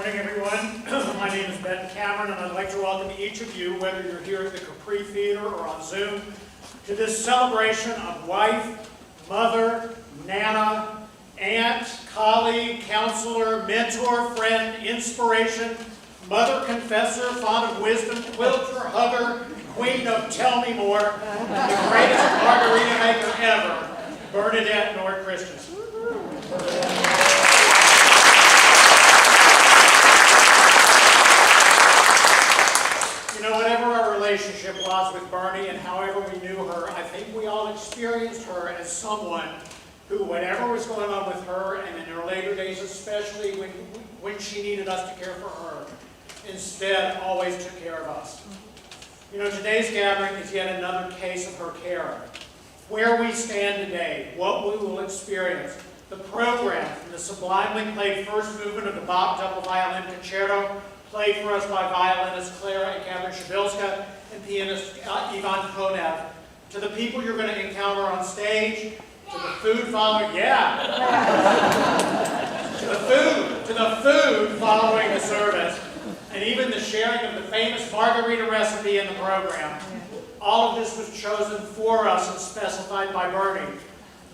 morning, everyone. My name is Ben Cameron, and I'd like to welcome each of you, whether you're here at the Capri Theater or on Zoom, to this celebration of wife, mother, nana, aunt, colleague, counselor, mentor, friend, inspiration, mother confessor, font of wisdom, quilter, hugger, queen of tell me more, the greatest margarita maker ever, Bernadette Christiansen. You know, whatever our relationship was with Bernie and however we knew her, I think we all experienced her as someone who, whatever was going on with her, and in her later days especially when she needed us to care for her, instead always took care of us. You know, today's gathering is yet another case of her care. Where we stand today, what we will experience, the program from the sublimely played first movement of the Bach double violin concerto, played for us by violinists Clara and Catherine Shabilska and pianist Ivan Konev, to the people you're going to encounter on stage, to the food following, to the food following the service, and even the sharing of the famous margarita recipe in the program. All of this was chosen for us and specified by Bernie,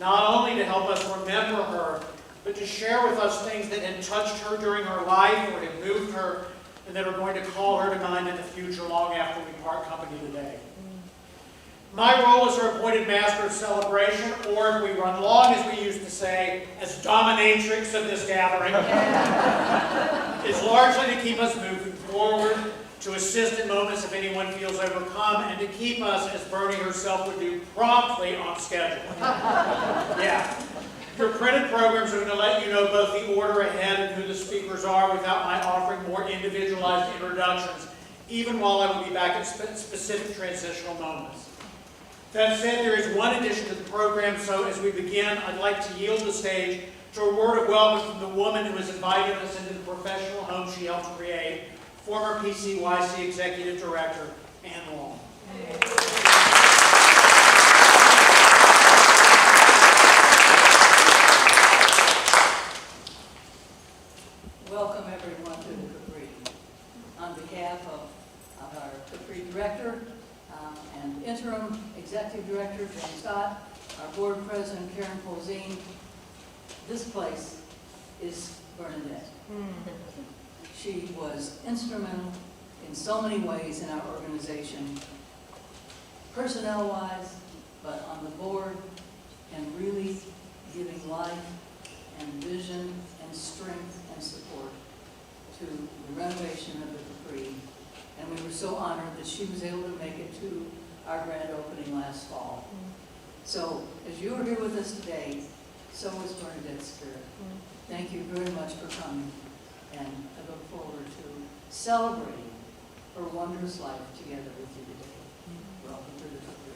not only to help us remember her, but to share with us things that had touched her during her life or had moved her and that are going to call her to mind in the future long after we part company today. My role as her appointed master of celebration, or if we run long, as we used to say, as dominatrix of this gathering, is largely to keep us moving forward, to assist in moments if anyone feels overcome, and to keep us, as Bernie herself would do, promptly on schedule. Yeah. Your printed programs are going to let you know both the order ahead and who the speakers are without my offering more individualized introductions, even while I will be back at specific transitional moments. That said, there is one addition to the program, so as we begin, I'd like to yield the stage to a word of welcome from the woman who has invited us into the professional home she helped create, former PCYC Executive Director, Ann Long. Welcome everyone to the Capri. On behalf of our Capri Director and Interim Executive Director, James Scott, our Board President, Karen Polzine, this place is Bernadette. She was instrumental in so many ways in our organization, personnel-wise, but on the board, and really giving life and vision and strength and support to the renovation of the Capri. And we were so honored that she was able to make it to our grand opening last fall. So, as you are here with us today, so is Bernadette's spirit. Thank you very much for coming, and I look forward to celebrating her wondrous life together with you today. Welcome to the Capri.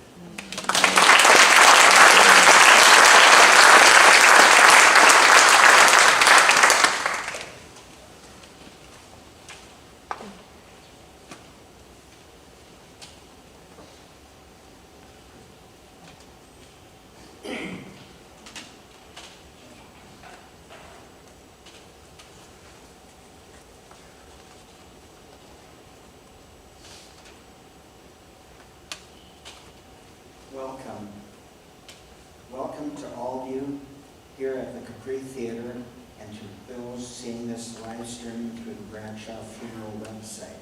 Welcome. Welcome to all of you here at the Capri Theater and to those seeing this live stream through the Bradshaw Funeral website.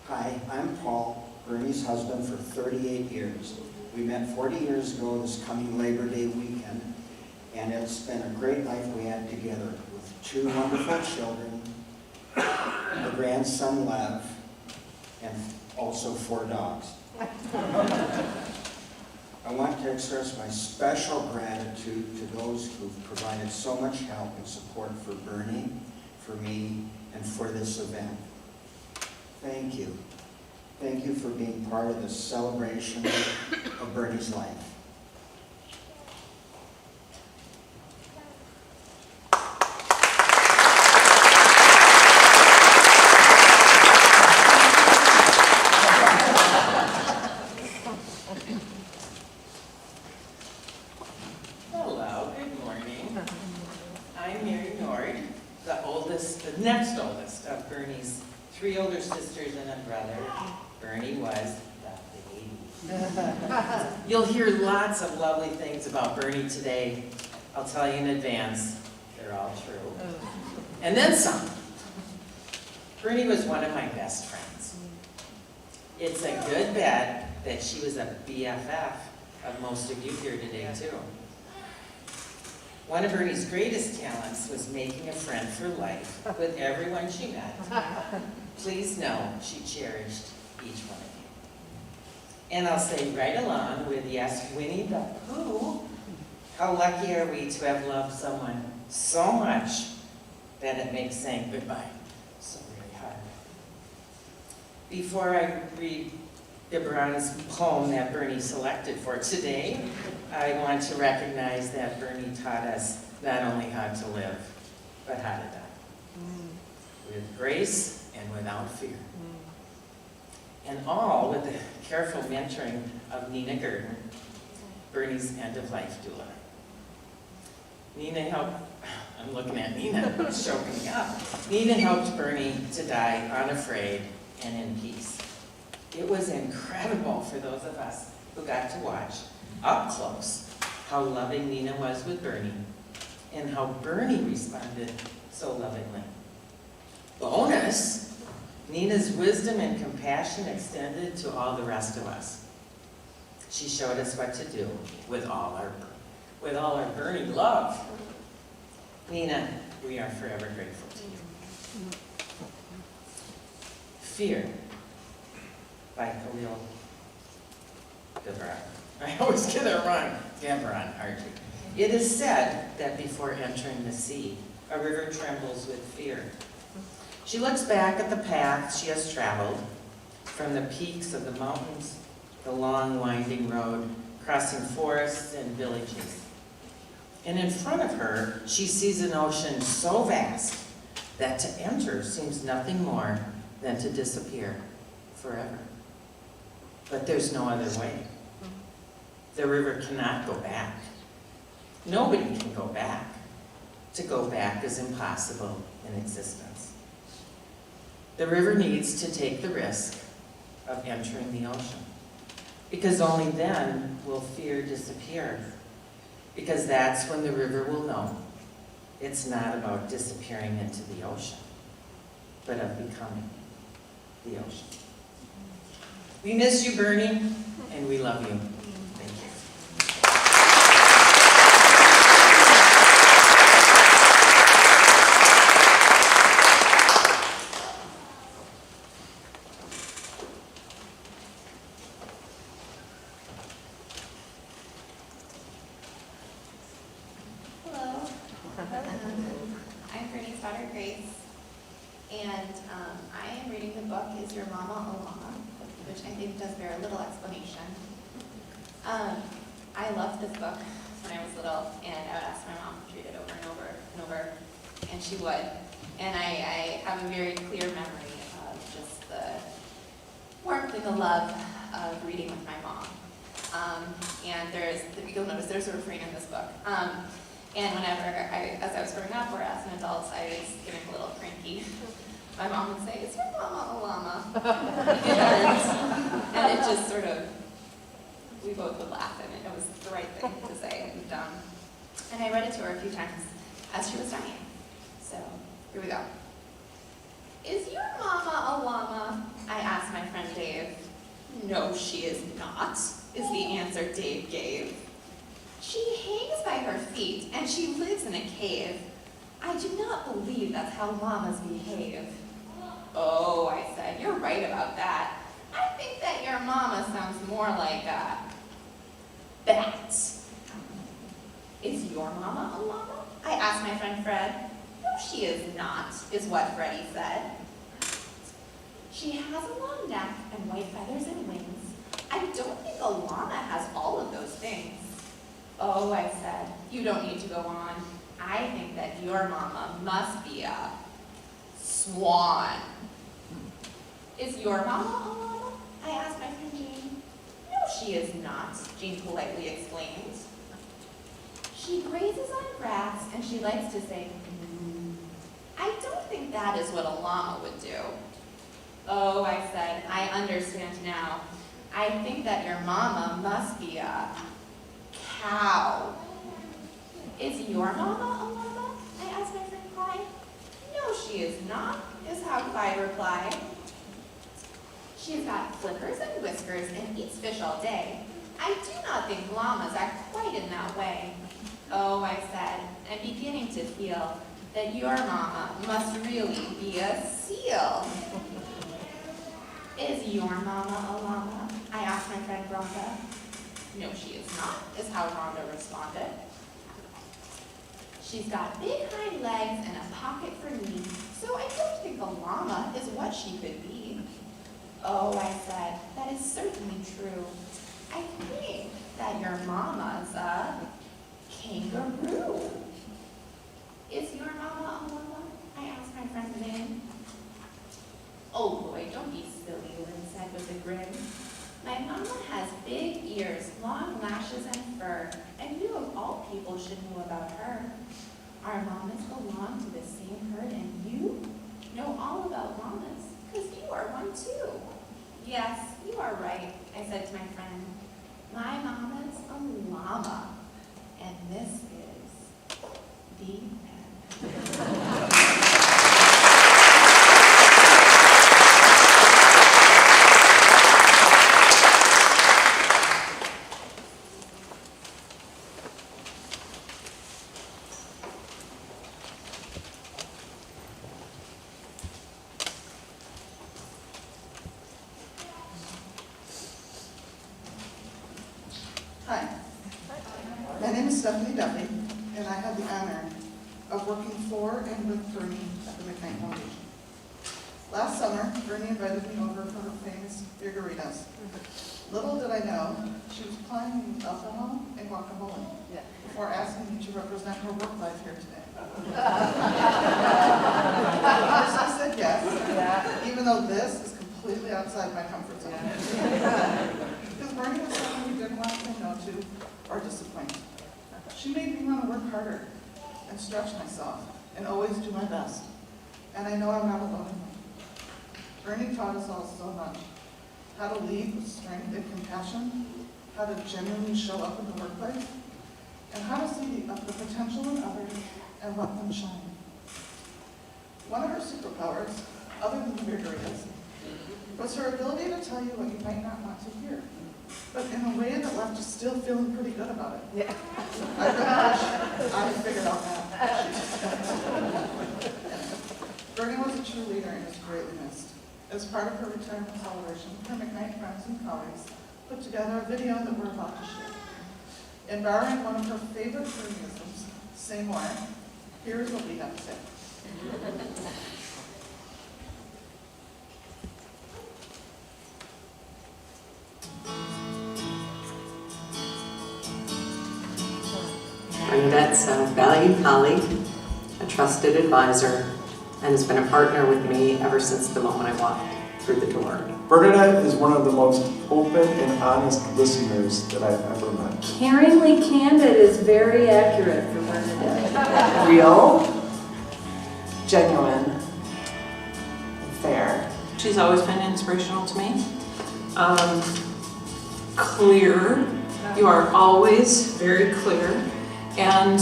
Hi, I'm Paul, Bernie's husband for 38 years. We met 40 years ago this coming Labor Day weekend, and it's been a great life we had together with 2 wonderful children, a grandson Lev, and also 4 dogs. I want to express my special gratitude to those who've provided so much help and support for Bernie, for me, and for this event. Thank you. Thank you for being part of this celebration of Bernie's life. Hello, good morning. I'm Mary Nord. the next oldest of Bernie's 3 older sisters and a brother. Bernie was the baby. You'll hear lots of lovely things about Bernie today. I'll tell you in advance, they're all true. And then some. Bernie was one of my best friends. It's a good bet that she was a BFF of most of you here today, too. One of Bernie's greatest talents was making a friend for life with everyone she met. Please know she cherished each one of you. And I'll say right along with, yes, Winnie the Pooh, how lucky are we to have loved someone so much that it makes saying goodbye so very hard. Before I read Gibran's poem that Bernie selected for today, I want to recognize that Bernie taught us not only how to live, but how to die. With grace and without fear. And all with the careful mentoring of Nina Gurdon, Bernie's end-of-life doula. Nina helped, I'm looking at Nina, it's choking me up. Nina helped Bernie to die unafraid and in peace. It was incredible for those of us who got to watch up close how loving Nina was with Bernie and how Bernie responded so lovingly. Bonus, Nina's wisdom and compassion extended to all the rest of us. She showed us what to do with all our Bernie love. Nina, we are forever grateful to you. Fear by Khalil Gibran. I always get it wrong. Gibran, RG. It is said that before entering the sea, a river trembles with fear. She looks back at the path she has traveled, from the peaks of the mountains, the long winding road, crossing forests and villages. And in front of her, she sees an ocean so vast that to enter seems nothing more than to disappear forever. But there's no other way. The river cannot go back. Nobody can go back. To go back is impossible in existence. The river needs to take the risk of entering the ocean, because only then will fear disappear, because that's when the river will know it's not about disappearing into the ocean, but of becoming the ocean. We miss you, Bernie, and we love you. Thank you. Hello. I'm Bernie's daughter, Grace, and I am reading the book, Is Your Mama a Llama?, which I think does bear a little explanation. I loved this book when I was little, and I would ask my mom to read it over and over and over, and she would. And I have a very clear memory of just the warmth and the love of reading with my mom. And you'll notice there's a refrain in this book. And whenever as I was growing up or as an adult, I was getting a little cranky. My mom would say, "Is your mama a llama?" and it just sort of, we both would laugh, and it was the right thing to say. And I read it to her a few times as she was dying. So here we go. Is your mama a llama? I asked my friend Dave. No, she is not, is the answer Dave gave. She hangs by her feet, and she lives in a cave. I do not believe that's how llamas behave. Oh, I said, you're right about that. I think that your mama sounds more like a bat. Is your mama a llama? I asked my friend Fred. No, she is not, is what Freddie said. She has a long neck and white feathers and wings. I don't think a llama has all of those things. Oh, I said, you don't need to go on. I think that your mama must be a swan. Is your mama a llama? I asked my friend Jean. No, she is not, Jean politely explained. She grazes on grass and she likes to say, moo. I that is what a llama would do. Oh, I said, I understand now. I think that your mama must be a cow. Is your mama a llama? I asked my friend Clyde. No, she is not, is how Clyde replied. She's got flippers and whiskers and eats fish all day. I do not think llamas act quite in that way. Oh, I said, I'm beginning to feel that your mama must really be a seal. Is your mama a llama? I asked my friend Rhonda. No, she is not, is how Rhonda responded. She's got big hind legs and a pocket for knees, so I don't think a llama is what she could be. Oh, I said, that is certainly true. I think that your mama's a kangaroo. Is your mama a llama? I asked my friend Lynn. Oh, Lloyd, don't be silly, Lynn said with a grin. My mama has big ears, long lashes, and fur, and you of all people should know about her. Our mamas belong to the same herd, and you know all about llamas, because you are one too. Yes, you are right, I said to my friend. My mama's a llama, and this is the end. Hi, my name is Stephanie Duffy, and I have the honor of working for and with Bernie at the McKnight Foundation. Last summer, Bernie invited me over for her famous margaritas. Little did I know, she was planning alcohol and guacamole before asking me to represent her work life here today. Of course, I said yes, even though this is completely outside my comfort zone. Because Bernie was someone who didn't want to say no to or disappoint. She made me want to work harder and stretch myself and always do my best. And I know I'm not alone in that. Bernie taught us all so much. How to lead with strength and compassion, how to genuinely show up in the workplace, and how to see the potential in others and let them shine. One of her superpowers, other than the margaritas, was her ability to tell you what you might not want to hear, but in a way that left you still feeling pretty good about it. Yeah. I wish I figured out that. Bernie was a true leader and is greatly missed. As part of her retirement celebration, her McKnight friends and colleagues put together a video that we're about to share. In borrowing one of her favorite Bernieisms, say more, here is what we have to say. Bernadette's a valued colleague, a trusted advisor, and has been a partner with me ever since the moment I walked through the door. Bernadette is one of the most open and honest listeners that I've ever met. Caringly candid is very accurate for Bernadette. Real, genuine, fair. She's always been inspirational to me. Clear. You are always very clear. And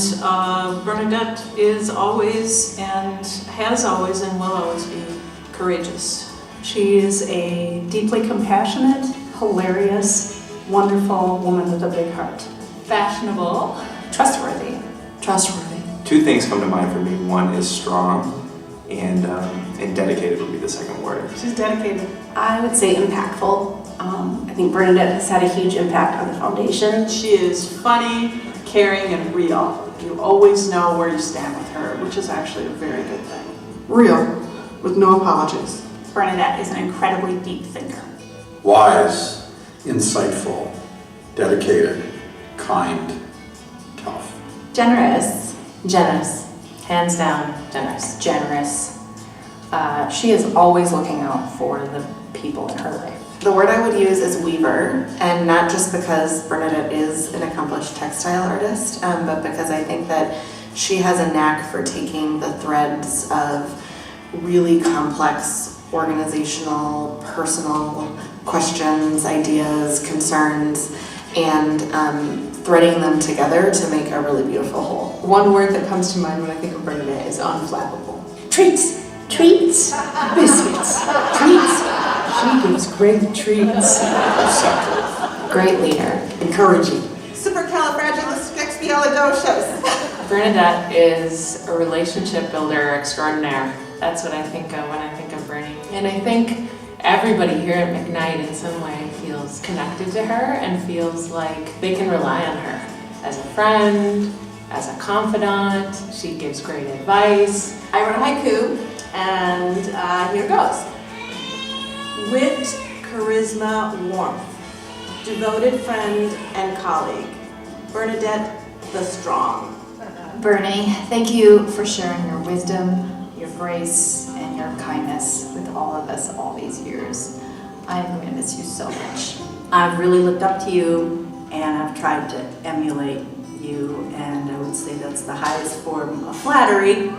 Bernadette is always and has always and will always be courageous. She is a deeply compassionate, hilarious, wonderful woman with a big heart. Fashionable. Trustworthy. Trustworthy. Two things come to mind for me. One is strong, and dedicated would be the second word. She's dedicated. I would say impactful. I think Bernadette has had a huge impact on the foundation. She is funny, caring, and real. You always know where you stand with her, which is actually a very good thing. Real, with no apologies. Bernadette is an incredibly deep thinker. Wise, insightful, dedicated, kind, tough. Generous. Generous. Hands down, generous. Generous. She is always looking out for the people in her life. The word I would use is weaver, and not just because Bernadette is an accomplished textile artist, but because I think that she has a knack for taking the threads of really complex organizational, personal questions, ideas, concerns, and threading them together to make a really beautiful whole. One word that comes to mind when I think of Bernadette is unflappable. Treats. Treats. Biscuits. Treats. She gives great treats. Great leader. Encouraging. Supercalifragilisticexpialidocious. Bernadette is a relationship builder extraordinaire. That's what I think of when I think of Bernie. And I think everybody here at McKnight in some way feels connected to her and feels like they can rely on her as a friend, as a confidant. She gives great advice. I wrote a haiku, and here goes. Wit, charisma, warmth, devoted friend and colleague, Bernadette the Strong. Bernie, thank you for sharing your wisdom, your grace, and your kindness with all of us all these years. I'm going to miss you so much. I've really looked up to you, and I've tried to emulate you, and I would say that's the highest form of flattery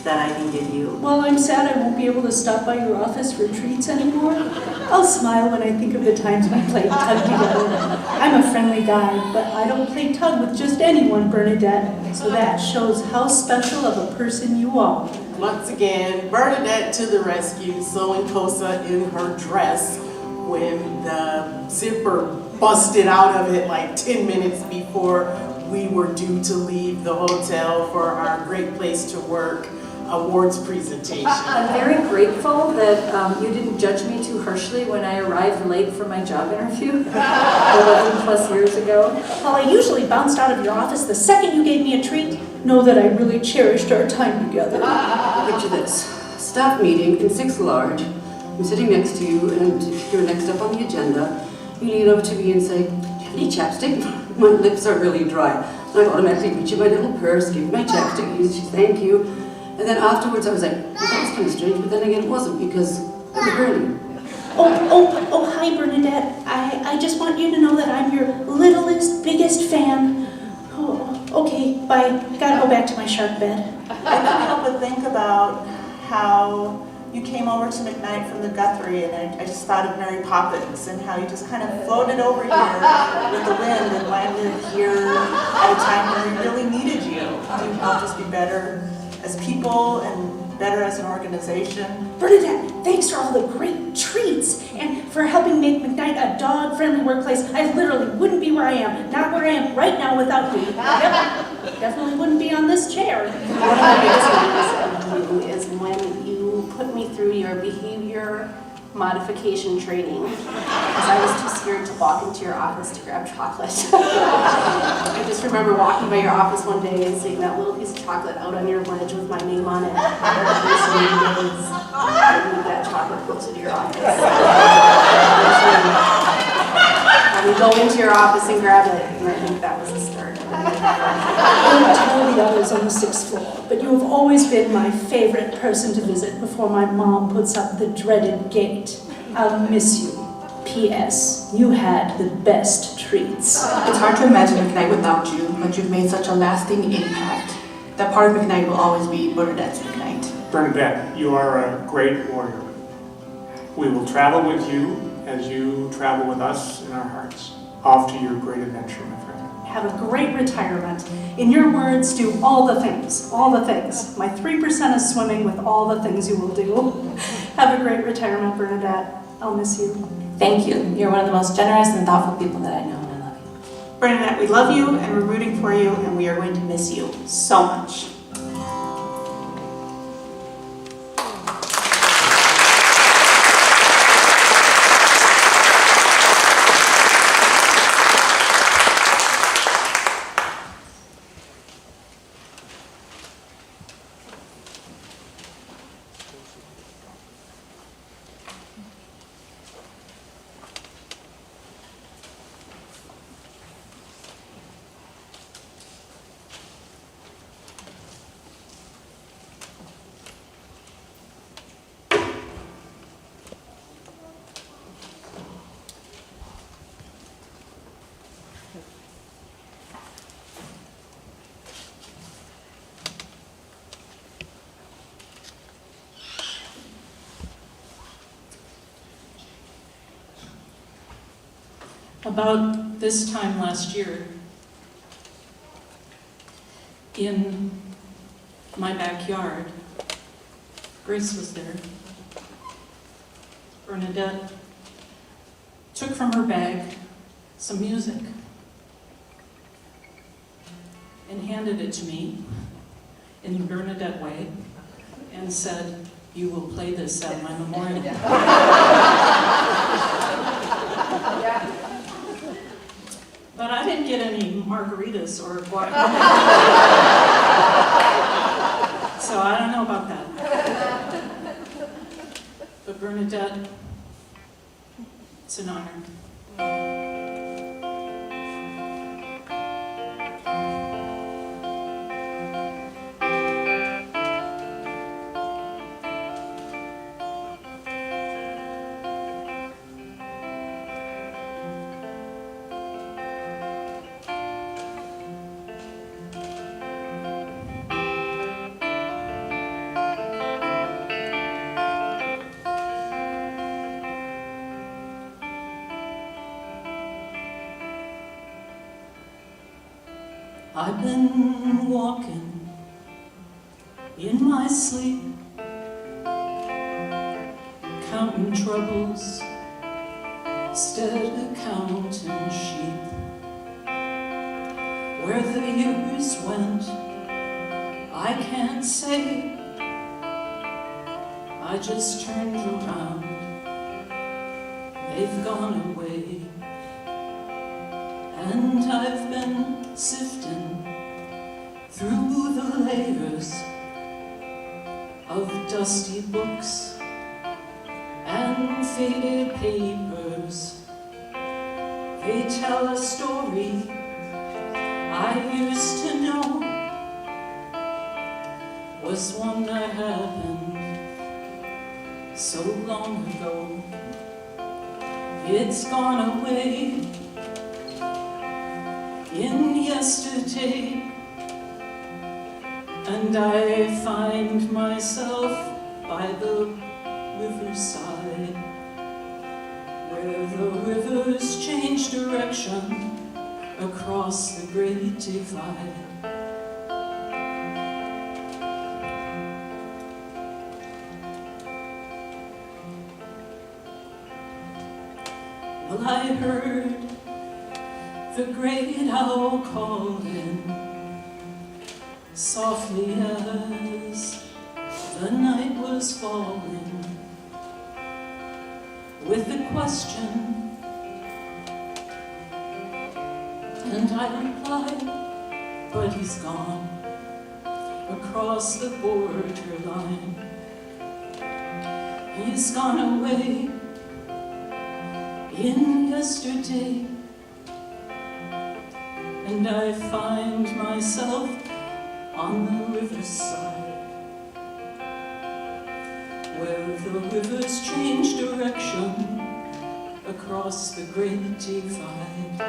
that I can give you. Well, I'm sad I won't be able to stop by your office for treats anymore. I'll smile when I think of the times we played tug together. I'm a friendly guy, but I don't play tug with just anyone, Bernadette. So that shows how special of a person you are. Once again, Bernadette to the rescue, sewing Cosa in her dress when the zipper busted out of it like 10 minutes before we were due to leave the hotel for our Great Place to Work awards presentation. I'm very grateful that you didn't judge me too harshly when I arrived late for my job interview 11+ years ago. While I usually bounced out of your office the second you gave me a treat, know that I really cherished our time together. Picture this. Staff meeting in 6 large. I'm sitting next to you, and you're next up on the agenda. You lean over to me and say, "Do you have any chapstick? My lips are really dry." And I automatically reach in my little purse, give you my chapstick, and you say, "Thank you." And then afterwards I was like, well, that was kind of strange, but then again it wasn't, because it was Bernie. Oh, hi Bernadette. I just want you to know that I'm your littlest, biggest fan. Oh, okay, bye. I gotta go back to my shark bed. I couldn't help but think about how you came over to McKnight from the Guthrie, and I just thought of Mary Poppins and how you just kind of floated over here with the wind and landed here at a time when we really needed you. You helped us be better as people and better as an organization. Bernadette, thanks for all the great treats and for helping make McKnight a dog-friendly workplace. I literally wouldn't be where I am, not where I am right now without you. Yep, definitely wouldn't be on this chair. One of the biggest memories of you is when you put me through your behavior modification training because I was too scared to walk into your office to grab chocolate. I just remember walking by your office one day and seeing that little piece of chocolate out on your ledge with my name on it. Every so many days, I need that chocolate posted to your office. And we go into your office and grab it, and I think that was the start. I won't tell the others on the 6th floor, but you have always been my favorite person to visit before my mom puts up the dreaded gate. I'll miss you. P.S. You had the best treats. It's hard to imagine McKnight without you, but you've made such a lasting impact. That part of McKnight will always be Bernadette's McKnight. Bernadette, you are a great warrior. We will travel with you as you travel with us in our hearts. Off to your great adventure, my friend. Have a great retirement. In your words, do all the things, all the things. My 3% is swimming with all the things you will do. Have a great retirement, Bernadette. I'll miss you. Thank you. You're one of the most generous and thoughtful people that I know, and I love you. Bernadette, we love you and we're rooting for you, and we are going to miss you so much. About this time last year, in my backyard, Grace was there. Bernadette took from her bag some music and handed it to me in the Bernadette way and said, "You will play this at my memorial." But I didn't get any margaritas or guacamole. So I don't know about that. But Bernadette, it's an honor. I've been walking in my sleep, counting troubles instead of counting sheep. Where the years went, I can't say. I just turned around, they've gone away. And I've been sifting through the layers of dusty books and faded papers. They tell a story I used to know, was one that happened so long ago. It's gone away in yesterday, and I find myself by the riverside, where the rivers change direction across the great divide. Well, I heard the great owl calling softly as the night was falling, with the question, and I replied, but he's gone across the borderline. He's gone away in yesterday, and I find myself on the riverside, where the rivers change direction across the great divide.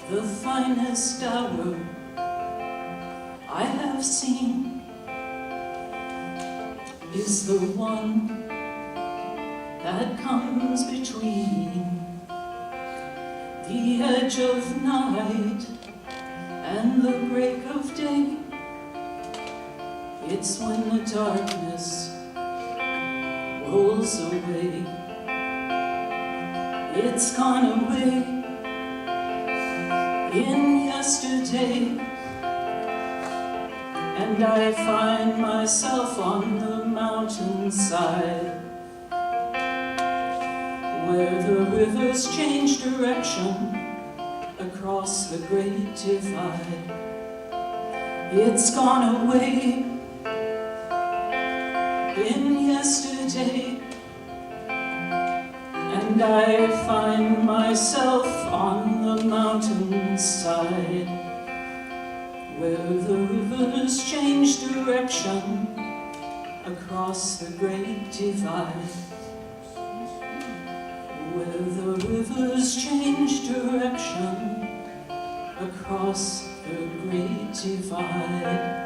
The finest hour I have seen is the one that comes between the edge of night and the break of day. It's when the darkness rolls away. It's gone away in yesterday, and I find myself on the mountainside, where the rivers change direction across the great divide. It's gone away in yesterday, And I find myself on the mountainside, where the rivers change direction across the great divide. Where the rivers change direction across the great divide.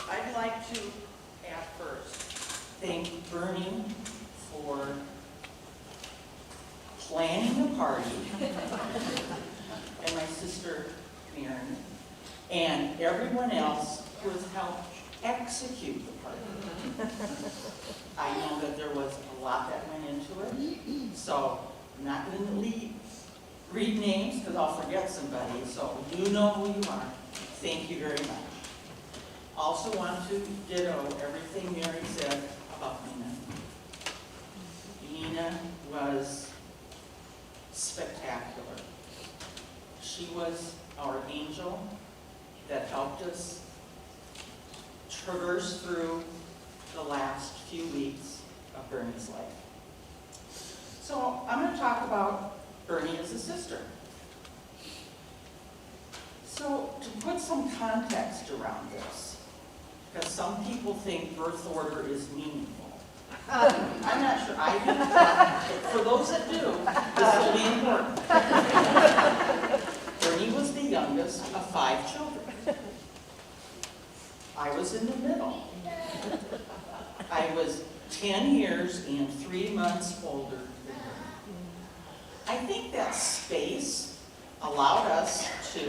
I'd like to, at first, thank Bernie for planning the party, and my sister Maren, and everyone else who has helped execute the party. I know that there was a lot that went into it, so I'm not going to read names because I'll forget somebody, so you know who you are. Thank you very much. Also want to ditto everything Mary said about Nina. Nina was spectacular. She was our angel that helped us traverse through the last few weeks of Bernie's life. So I'm going to talk about Bernie as a sister. So to put some context around this, because some people think birth order is meaningful. I'm not sure I do, but for those that do, this will be important. Bernie was the youngest of 5 children. I was in the middle. I was 10 years and 3 months older than her. I think that space allowed us to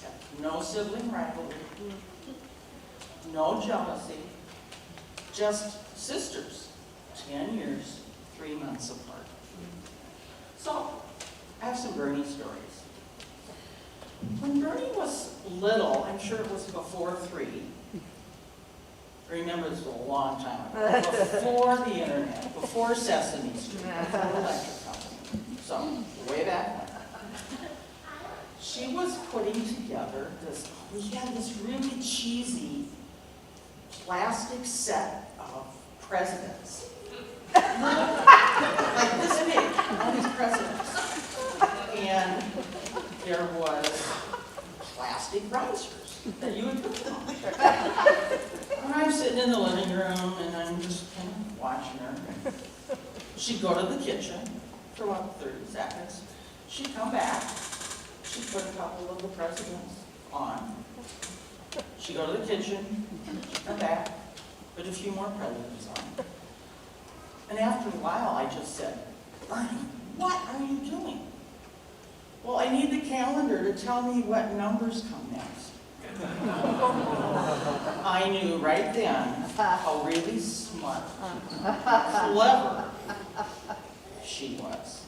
have no sibling rivalry, no jealousy, just sisters, 10 years, 3 months apart. So, I have some Bernie stories. When Bernie was little, I'm sure it was before 3, remember this was a long time ago, before the internet, before Sesame Street, before the electric company, so way back when. She was putting together this, we had this really cheesy plastic set of presidents. Like this big, all these presidents. And there was plastic risers that you would put them on. And I'm sitting in the living room and I'm just kind of watching her. She'd go to the kitchen for about 30 seconds. She'd come back. She'd put a couple of the presidents on. She'd go to the kitchen. She'd come back. Put a few more presidents on. And after a while, I just said, Bernie, what are you doing? Well, I need the calendar to tell me what numbers come next. I knew right then how really smart, clever she was.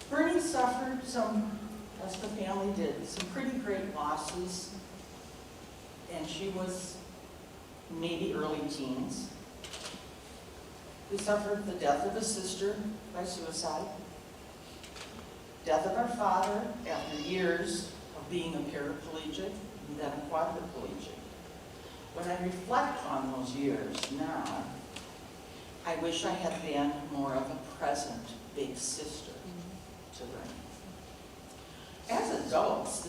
Bernie suffered some, as the family did, some pretty great losses, and she was maybe early teens. We suffered the death of a sister by suicide, death of our father after years of being a paraplegic and then a quadriplegic. When I reflect on those years now, I wish I had been more of a present big sister to Bernie. As adults,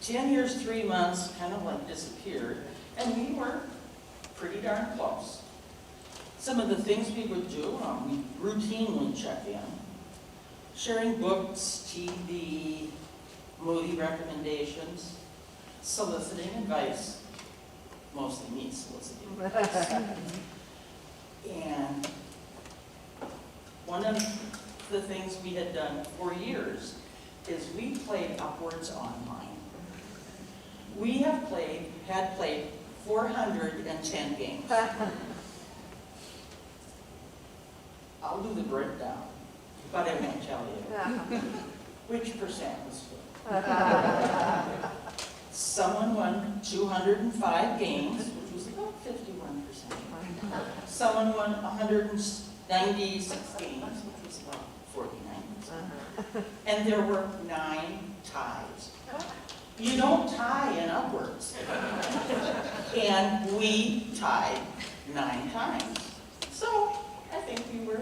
10 years, 3 months kind of like disappeared, and we were pretty darn close. Some of the things we would do, we routinely check in, sharing books, TV, movie recommendations, soliciting advice, mostly me soliciting advice. And one of the things we had done for years is we played Upwards online. We had played 410 games. I'll do the breakdown, but I won't tell you which percent was good. Someone won 205 games, which was about 51%. Someone won 196 games, which was about 49%. And there were 9 ties. You don't tie in Upwards. And we tied 9 times. So I think we were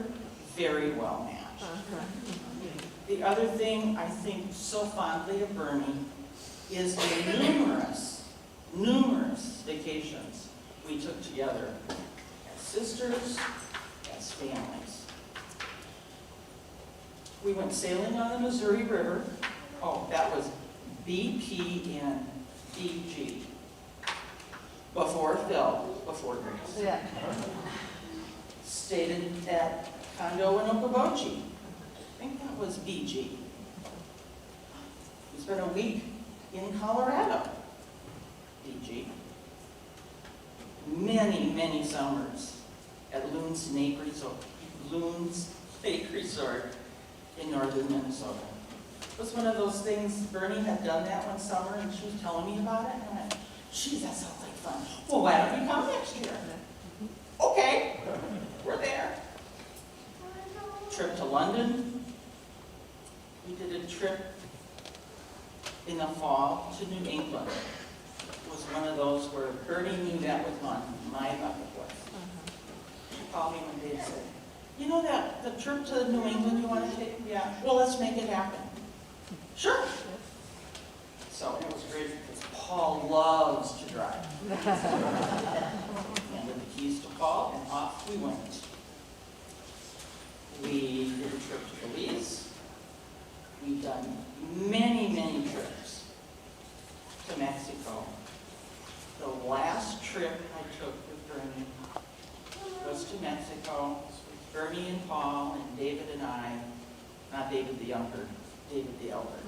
very well matched. The other thing I think so fondly of Bernie is the numerous vacations we took together as sisters, as families. We went sailing on the Missouri River. Oh, that was BP and DG. Before Phil, before Grace. Yeah. Stayed at condo in Okoboji. I think that was BG. We spent a week in Colorado. BG. Many summers at Loon's Lake Resort in northern Minnesota. It was one of those things, Bernie had done that one summer and she was telling me about it, and I went, geez, that sounds like fun. Well, why don't we come next year? Okay, we're there. Trip to London. We did a trip in the fall to New England. It was one of those where Bernie knew that was on my bucket list. She called me one day and said, you know that the trip to New England you want to take? Yeah, well, let's make it happen. Sure. So it was great because Paul loves to drive. Handed the keys to Paul and off we went. We did a trip to Belize. We've done many trips to Mexico. The last trip I took with Bernie was to Mexico with Bernie and Paul and David and I, not David the younger, David the elder.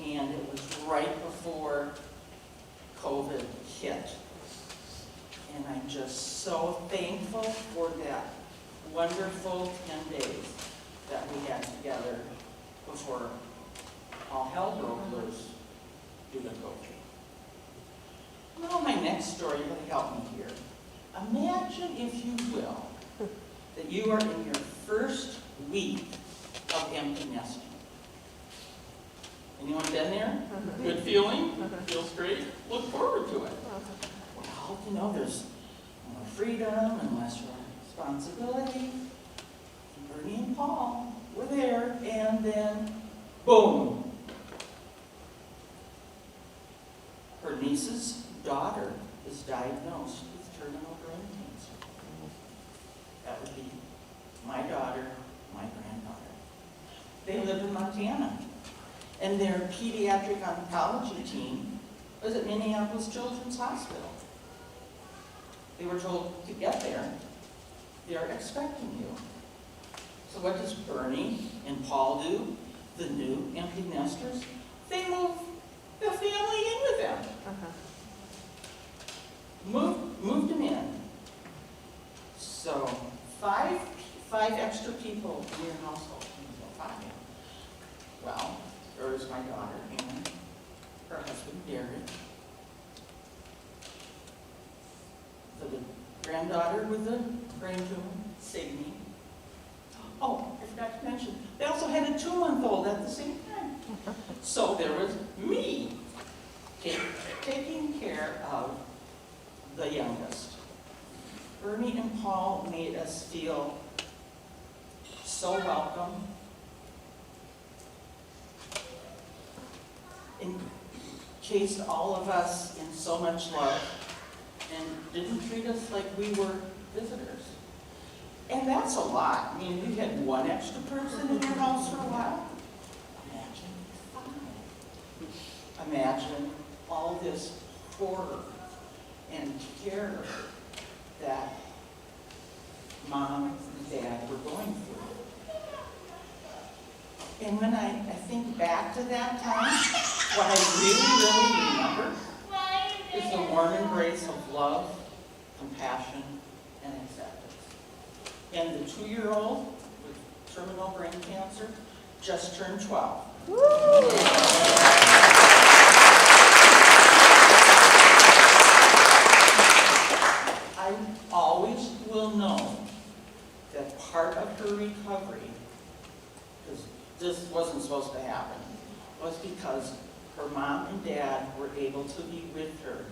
And it was right before COVID hit. And I'm just so thankful for that wonderful 10 days that we had together before all hell broke loose due to COVID. Well, my next story will help me here. Imagine, if you will, that you are in your first week of empty nesting. Anyone been there? Good feeling? Feels great? Look forward to it. Well, you know, there's more freedom and less responsibility. Bernie and Paul were there, and then, boom. Her niece's daughter is diagnosed with terminal brain cancer. That would be my daughter, my granddaughter. They live in Montana. And their pediatric oncology team was at Minneapolis Children's Hospital. They were told to get there. They are expecting you. So what does Bernie and Paul do? The new empty nesters? They move the family in with them. Moved them in. So five extra people in your household. So 5. Well, there is my daughter, Anne, her husband, Derek, the granddaughter with the brain tumor, Signe. Oh, I forgot to mention, they also had a 2-month-old at the same time. So there was me taking care of the youngest. Bernie and Paul made us feel so welcome. Encased all of us in so much love and didn't treat us like we were visitors. And that's a lot. I mean, we had one extra person in your house for a while. Imagine 5. Imagine all this horror and terror that Mom and Dad were going through. And when I think back to that time, what I really remember is the warm embrace of love, compassion, and acceptance. And the 2-year-old with terminal brain cancer just turned 12. I always will know that part of her recovery, because this wasn't supposed to happen, was because her mom and dad were able to be with her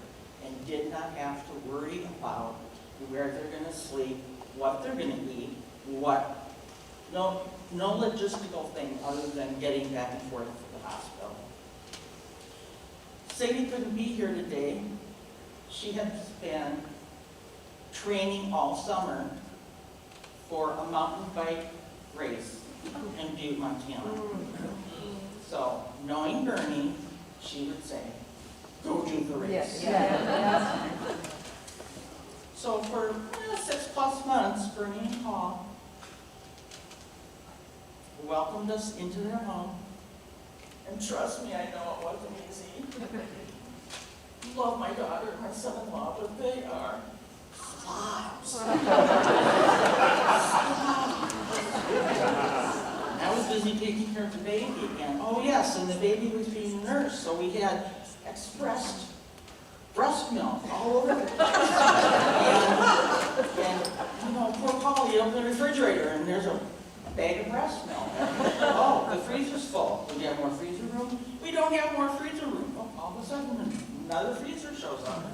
and did not have to worry about where they're going to sleep, what they're going to eat, no logistical thing other than getting back and forth to the hospital. Sadie couldn't be here today. She has been training all summer for a mountain bike race in Butte, Montana. So, knowing Bernie, she would say, go do the race. So for 6+ months, Bernie and Paul welcomed us into their home. And trust me, I know it wasn't easy. Love my daughter and my son-in-law, but they are slobs. I was busy taking care of the baby again. Oh yes, and the baby was being nursed, so we had expressed breast milk all over the place. and you know, poor Paul, you open the refrigerator and there's a bag of breast milk. Oh, the freezer's full. Do we have more freezer room? We don't have more freezer room. Oh, all of a sudden, another freezer shows up.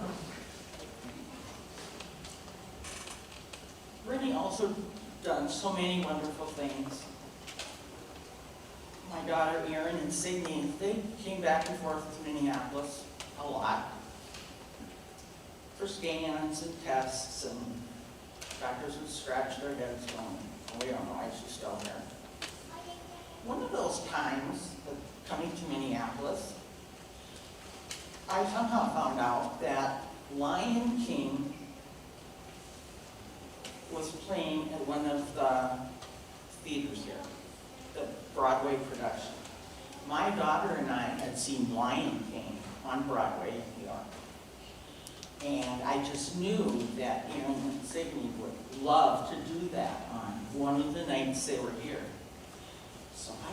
Brittany also done so many wonderful things. My daughter Erin and Sydney, they came back and forth to Minneapolis a lot for scans and tests, and doctors would scratch their heads going, we don't know why she's still there. One of those times, coming to Minneapolis, I somehow found out that Lion King was playing at one of the theaters here, the Broadway production. My daughter and I had seen Lion King on Broadway in New York. And I just knew that Erin and Sydney would love to do that on one of the nights they were here. So I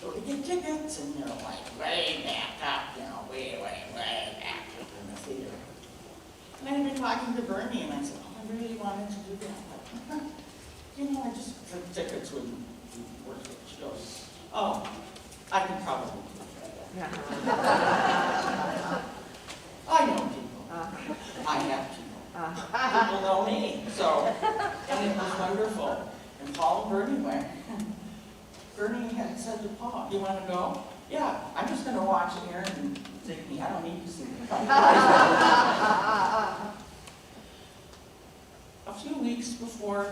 go to get tickets, and they're like way back up, you know, way back up in the theater. And I had been talking to Bernie, and I said, oh, I really wanted to do that, but you know, I just, the tickets wouldn't work. She goes, oh, I can probably do that. I know people. I have people. People know me. So, and it was wonderful. And Paul and Bernie went. Bernie had said to Paul, you want to go? Yeah, I'm just going to watch Erin and Sydney. I don't need to see them. A few weeks before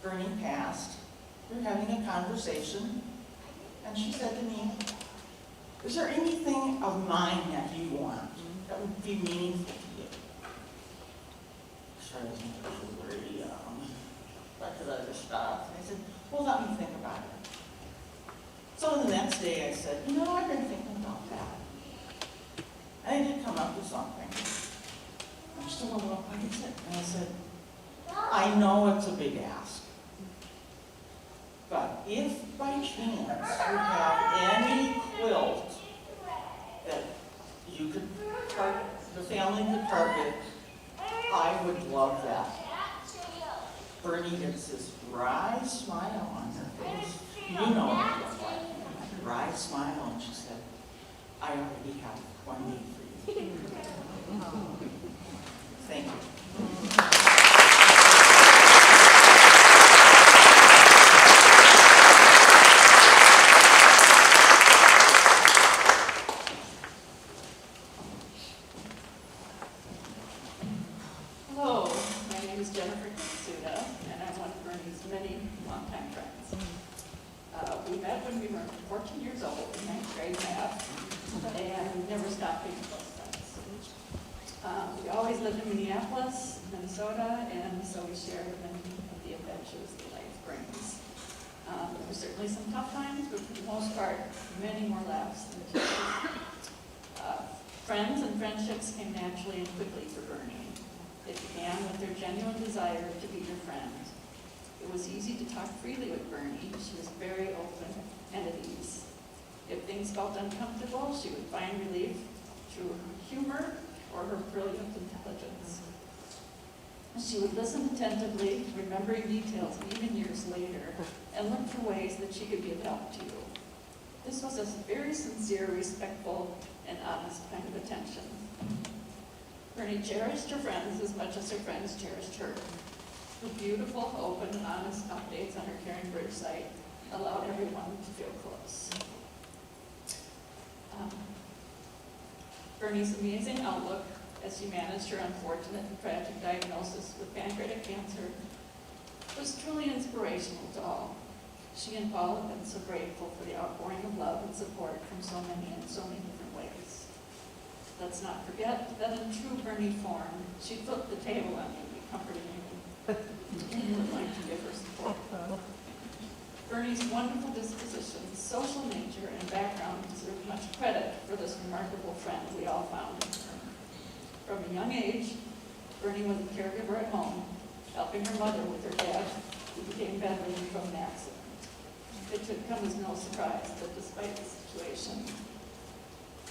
Bernie passed, we were having a conversation, and she said to me, is there anything of mine that you want that would be meaningful to you? So I was really like other stuff. And I said, well, let me think about it. So the next day I said, you know, I've been thinking about that. And I did come up with something. I'm still a little, what is it? And I said, I know it's a big ask. But if by chance you have any quilt that you could the family could carpet, I would love that. Bernie gets this wry smile on her face. You know what it looks like. Wry smile, and she said, I already have one made for you. Thank you. Oh, 14 years old in 9th grade math, and we never stopped being close friends. We always lived in Minneapolis, Minnesota, and so we shared many of the adventures that life brings. There were certainly some tough times, but for the most part, many more laughs than tears. Friends and friendships came naturally and quickly for Bernie. It began with their genuine desire to be your friend. It was easy to talk freely with Bernie. She was very open and at ease. If things felt uncomfortable, she would find relief through her humor or her brilliant intelligence. She would listen attentively, remembering details even years later, and look for ways that she could be of help to you. This was a very sincere, respectful, and honest kind of attention. Bernie cherished her friends as much as her friends cherished her. Her beautiful, open, and honest updates on her Caring Bridge site allowed everyone to feel close. Bernie's amazing outlook as she managed her unfortunate and tragic diagnosis with pancreatic cancer was truly inspirational to all. She and Paul have been so grateful for the outpouring of love and support from so many in so many different ways. Let's not forget that in true Bernie form, she flipped the table on you, comforting you, and you would like to give her support. Bernie's wonderful disposition, social nature, and background deserve much credit for this remarkable friend we all found in her. From a young age, Bernie was a caregiver at home, helping her mother with her dad, who became bedridden from an accident. It should come as no surprise that despite the situation,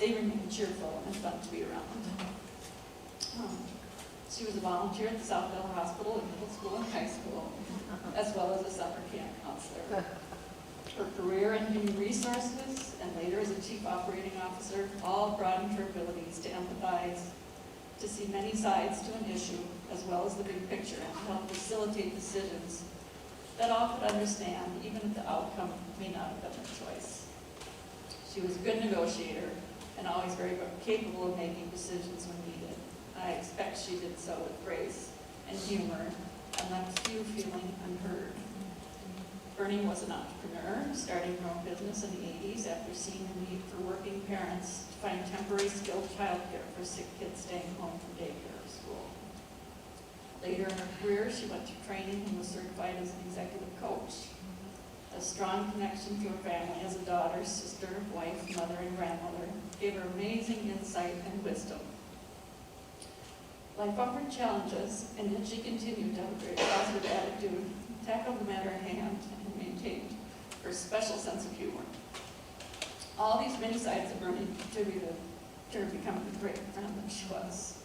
they remained cheerful and fun to be around. She was a volunteer at the Southville Hospital in middle school and high school, as well as a summer camp counselor. Her career in human resources and later as a chief operating officer all broadened her abilities to empathize, to see many sides to an issue, as well as the big picture, and to help facilitate decisions that all could understand, even if the outcome may not have been their choice. She was a good negotiator and always very capable of making decisions when needed. I expect she did so with grace and humor and left few feeling unheard. Bernie was an entrepreneur, starting her own business in the 80s after seeing the need for working parents to find temporary skilled childcare for sick kids staying home from daycare or school. Later in her career, she went through training and was certified as an executive coach. A strong connection to her family as a daughter, sister, wife, mother, and grandmother gave her amazing insight and wisdom. Life offered challenges, and yet she continued to have a very positive attitude, tackled the matter at hand, and maintained her special sense of humor. All these many sides of Bernie contributed to her becoming the great friend that she was.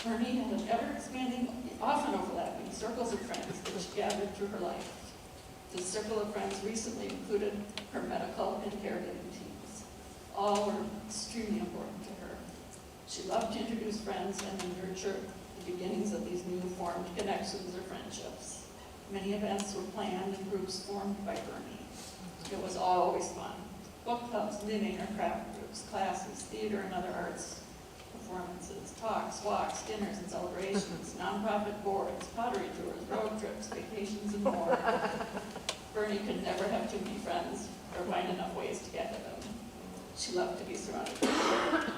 Bernie had an ever-expanding, often overlapping circles of friends that she gathered through her life. This circle of friends recently included her medical and caregiving teams. All were extremely important to her. She loved to introduce friends and then nurture the beginnings of these new formed connections or friendships. Many events were planned and groups formed by Bernie. It was always fun. Book clubs, knitting or craft groups, classes, theater and other arts performances, talks, walks, dinners and celebrations, nonprofit boards, pottery tours, road trips, vacations, and more. Bernie could never have too many friends or find enough ways to get to them. She loved to be surrounded by people.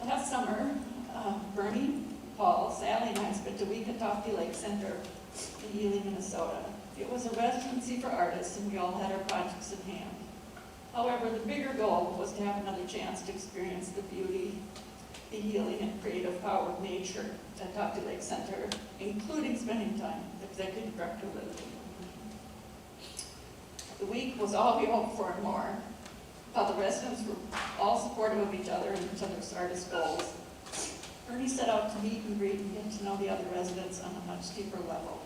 Last summer, Bernie, Paul, Sally, and I spent a week at Tofty Lake Center in Ely, Minnesota. It was a residency for artists, and we all had our projects in hand. However, the bigger goal was to have another chance to experience the beauty, the healing, and creative power of nature at Tofty Lake Center, including spending time with Executive Director Lily. The week was all we hoped for and more. While the residents were all supportive of each other and each other's artist goals, Bernie set out to meet and greet and get to know the other residents on a much deeper level.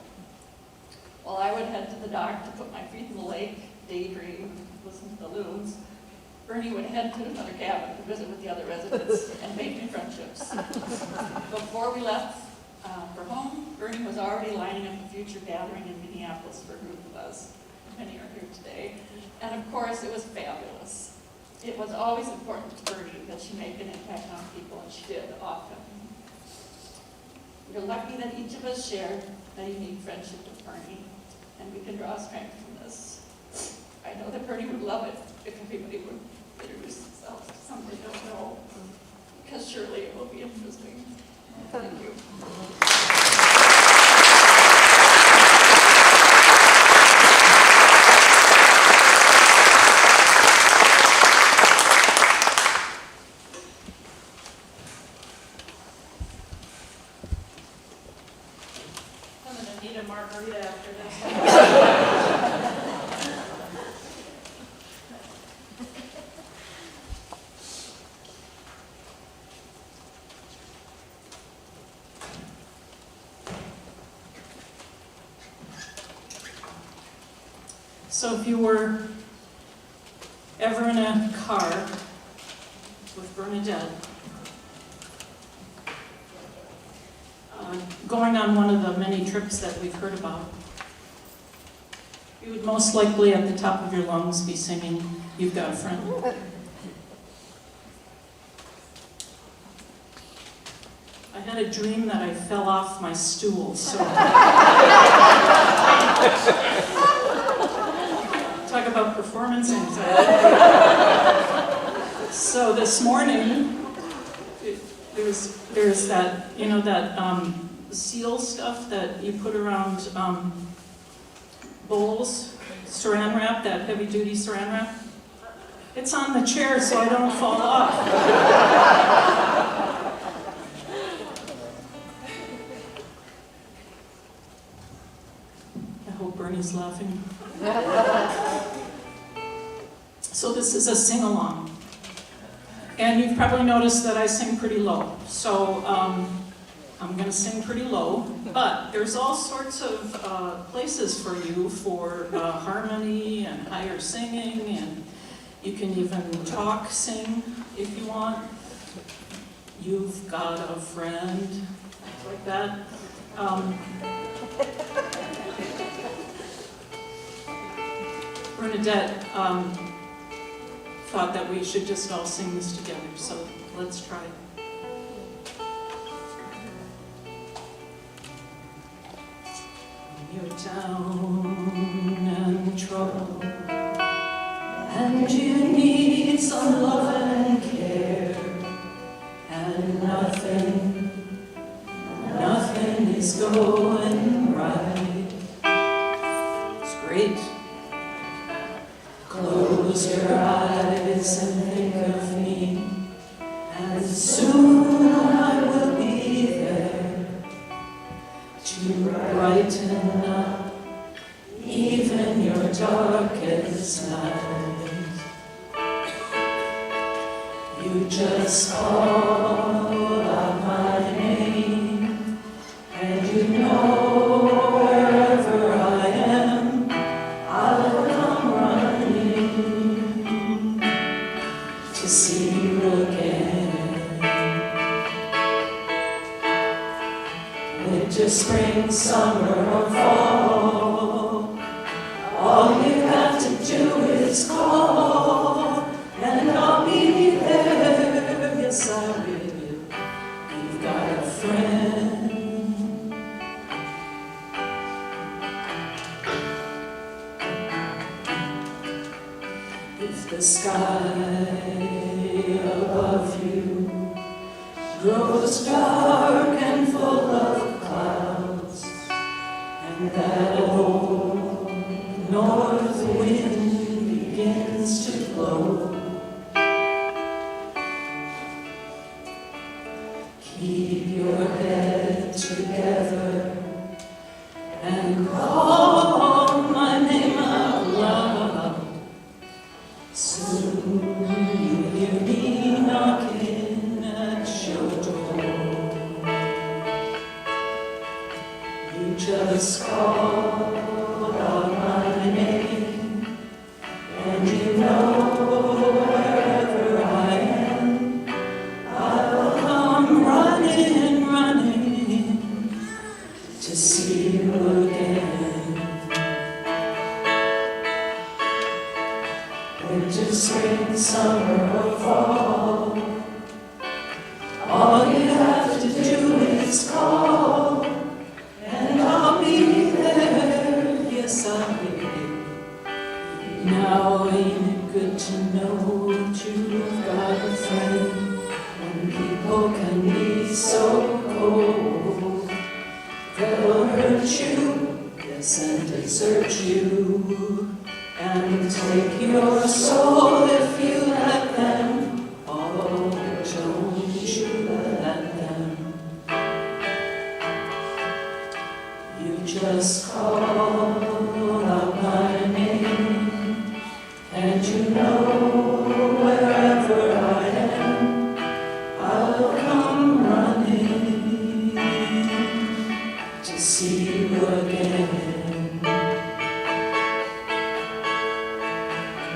While I would head to the dock to put my feet in the lake, daydream, listen to the loons, Bernie would head to another cabin to visit with the other residents and make new friendships. Before we left for home, Bernie was already lining up a future gathering in Minneapolis for a group of us. Many are here today. And of course, it was fabulous. It was always important to Bernie that she make an impact on people, and she did often. We're lucky that each of us shared a unique friendship with Bernie, and we can draw strength from this. I know that Bernie would love it if everybody would introduce themselves to somebody they don't know, because surely it will be interesting. Thank you. I'm gonna need a margarita after this. So if you were ever in a car with Bernadette, going on one of the many trips that we've heard about, you would most likely at the top of your lungs be singing, "You've Got a Friend." I had a dream that I fell off my stool, so talk about performance anxiety. So this morning, there's that, you know, that seal stuff that you put around bowls, saran wrap, that heavy duty saran wrap. It's on the chair so I don't fall off. I hope Bernie's laughing. So this is a sing-along. And you've probably noticed that I sing pretty low. So I'm going to sing pretty low, but there's all sorts of places for you for harmony and higher singing, and you can even sing if you want. You've got a friend, like that. Bernadette thought that we should just all sing this together, so let's try it. You're down and troubled, and you need some love and care, and nothing is going right. It's great. Close your eyes and think of me, and soon I will be there to brighten up even your darkest night. You just call out my name, and you know wherever I am, I'll come running to see you again. Winter, spring, summer, or fall, all you have to do is call, and I'll be there. Yes, I will. You've got a friend. If the sky above you grows dark and full of clouds, and that old north wind begins to blow, keep your head together and call my name out loud. Soon you hear me knocking at your door. You just call out my name, and you know wherever I am, I'll come running to see you again. Winter, spring, summer, or fall, all you have to do is call, and I'll be there. Yes, I know that you've got a friend when people can be so cold. They'll hurt you, yes, and desert you, and take your soul if you let them. Oh, don't you let them. You just call out my name, and you know wherever I am, I'll come running to see you again.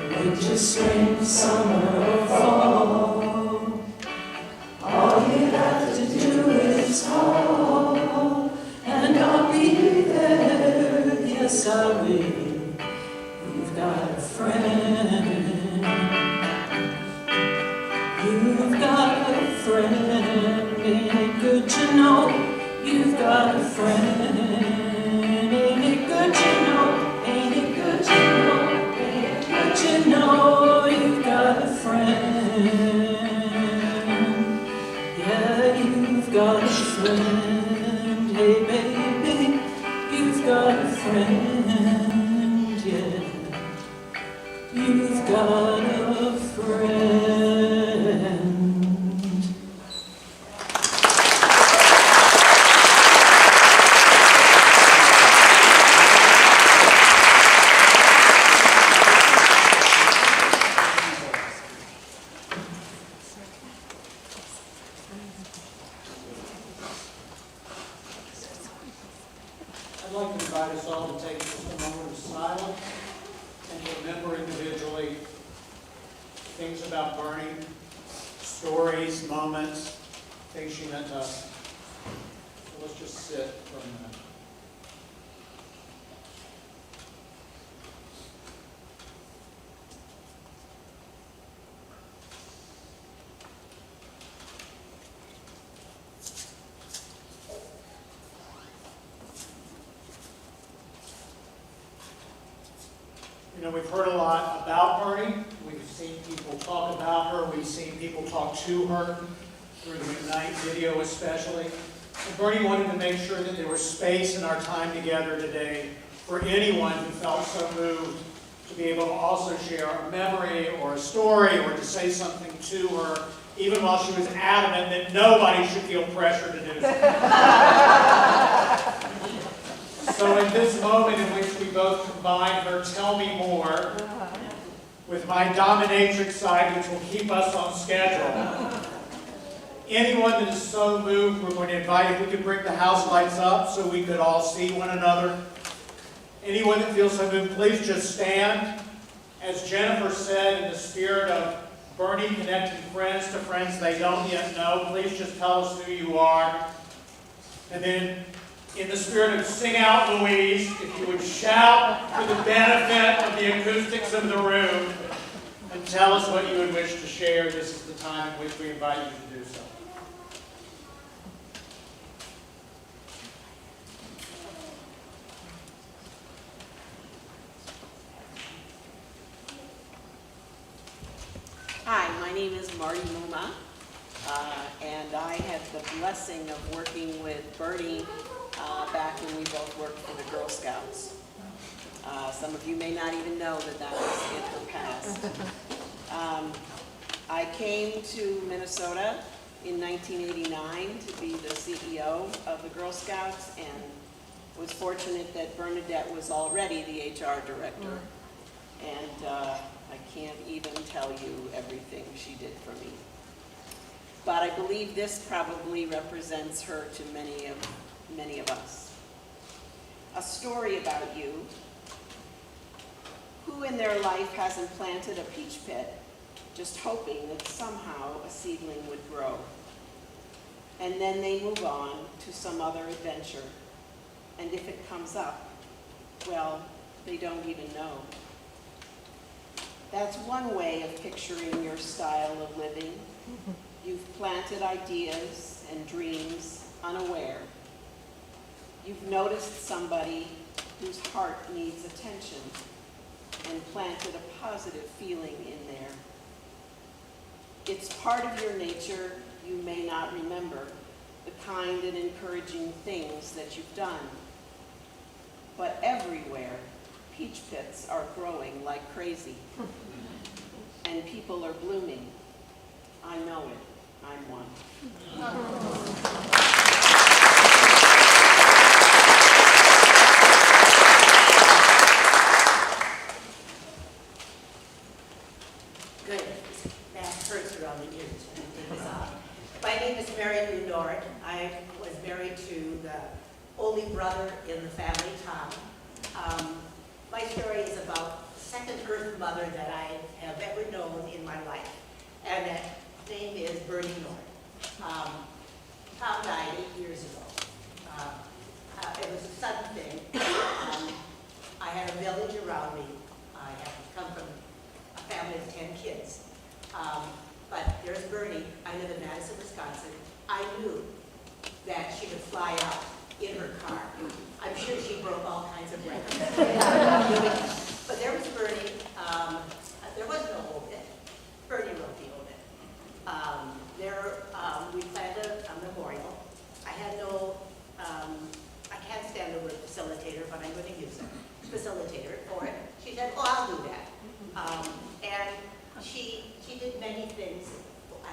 Winter, spring, summer, or fall, all you have to do is call, and I'll be there, yes I will. You've got a friend, you've got a friend, ain't it good to know you've got a friend, ain't it good to know, ain't it good to know, ain't it good to know you've got a friend, yeah, you've got a friend, hey baby, you've got a friend, yeah. You've got a friend. I'd like to invite us all to take just a moment of silence and to remember individually things about Bernie, stories, moments, things she meant to us. So let's just sit for a minute. You know, we've heard a lot about Bernie. We've seen people talk about her. We've seen people talk to her through the Unite video especially. And Bernie wanted to make sure that there was space in our time together today for anyone who felt so moved to be able to also share a memory or a story or to say something to her, even while she was adamant that nobody should feel pressure to do so. So in this moment in which we both combine her Tell Me More with my dominatrix side, which will keep us on schedule, anyone that is so moved, we're going to invite, if we could bring the house lights up so we could all see one another. Anyone that feels so moved, please just stand. As Jennifer said, in the spirit of Bernie connecting friends to friends they don't yet know, please just tell us who you are. And then, in the spirit of Sing Out Louise, if you would shout for the benefit of the acoustics of the room and tell us what you would wish to share, this is the time in which we invite you to do so. Hi, my name is Marty Muma, and I had the blessing of working with Bernie back when we both worked for the Girl Scouts. Some of you may not even know that that was in her past. I came to Minnesota in 1989 to be the CEO of the Girl Scouts, and was fortunate that Bernadette was already the HR director. And I can't even tell you everything she did for me. But I believe this probably represents her to many of us. A story about you. Who in their life hasn't planted a peach pit, just hoping that somehow a seedling would grow? And then they move on to some other adventure. And if it comes up, well, they don't even know. That's one way of picturing your style of living. You've planted ideas and dreams unaware. You've noticed somebody whose heart needs attention. and planted a positive feeling in there. It's part of your nature you may not remember, the kind and encouraging things that you've done. But everywhere, peach pits are growing like crazy, and people are blooming. I know it. I'm one. Good. That hurts around the ears when I take this off. My name is Mary Lou Nord. I was married to the only brother in the family, Tom. My story is about the second Earth mother that I have ever known in my life, and that name is Bernie Nord. Tom died 8 years ago. It was a sudden thing. I had a village around me. I have come from a family of 10 kids. But there's Bernie. I live in Madison, Wisconsin. I knew that she could fly out in her car. I'm sure she broke all kinds of records. But there was Bernie. There was no obit. Bernie wrote the obit. We planned a memorial. I had no, I can't stand the word facilitator, but I'm going to use it. Facilitator for it. She said, oh, I'll do that. And she did many things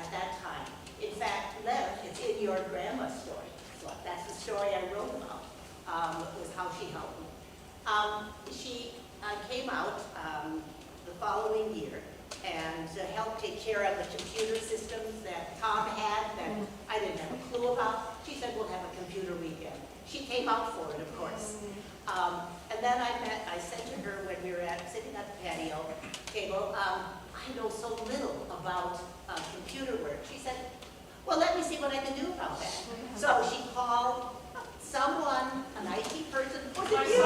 at that time. In fact, Lev, it's in your grandma's story. So that's the story I wrote about, was how she helped me. She came out the following year and helped take care of the computer systems that Tom had that I didn't have a clue about. She said, we'll have a computer weekend. She came out for it, of course. And then I said to her when we were sitting at the patio table, I know so little about computer work. She said, well, let me see what I can do about that. So she called someone, an IT person, was it you?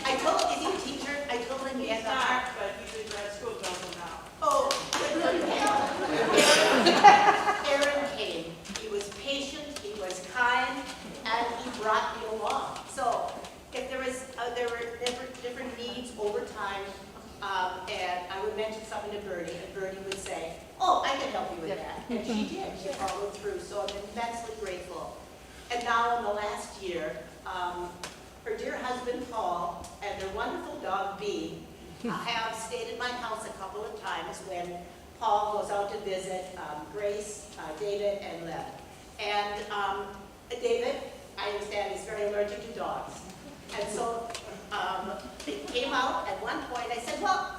I told, is he a teacher? I told him he had the heart. But he's in grad school, don't know. Oh, Aaron came. He was patient, he was kind, and he brought me along. So if there were different needs over time, and I would mention something to Bernie, and Bernie would say, oh, I can help you with that. And she did. She followed through. So I'm immensely grateful. And now in the last year, her dear husband, Paul, and their wonderful dog, Bee, have stayed at my house a couple of times when Paul goes out to visit Grace, David, and Lev. And David, I understand, is very allergic to dogs. And so it came out at one point. I said, well,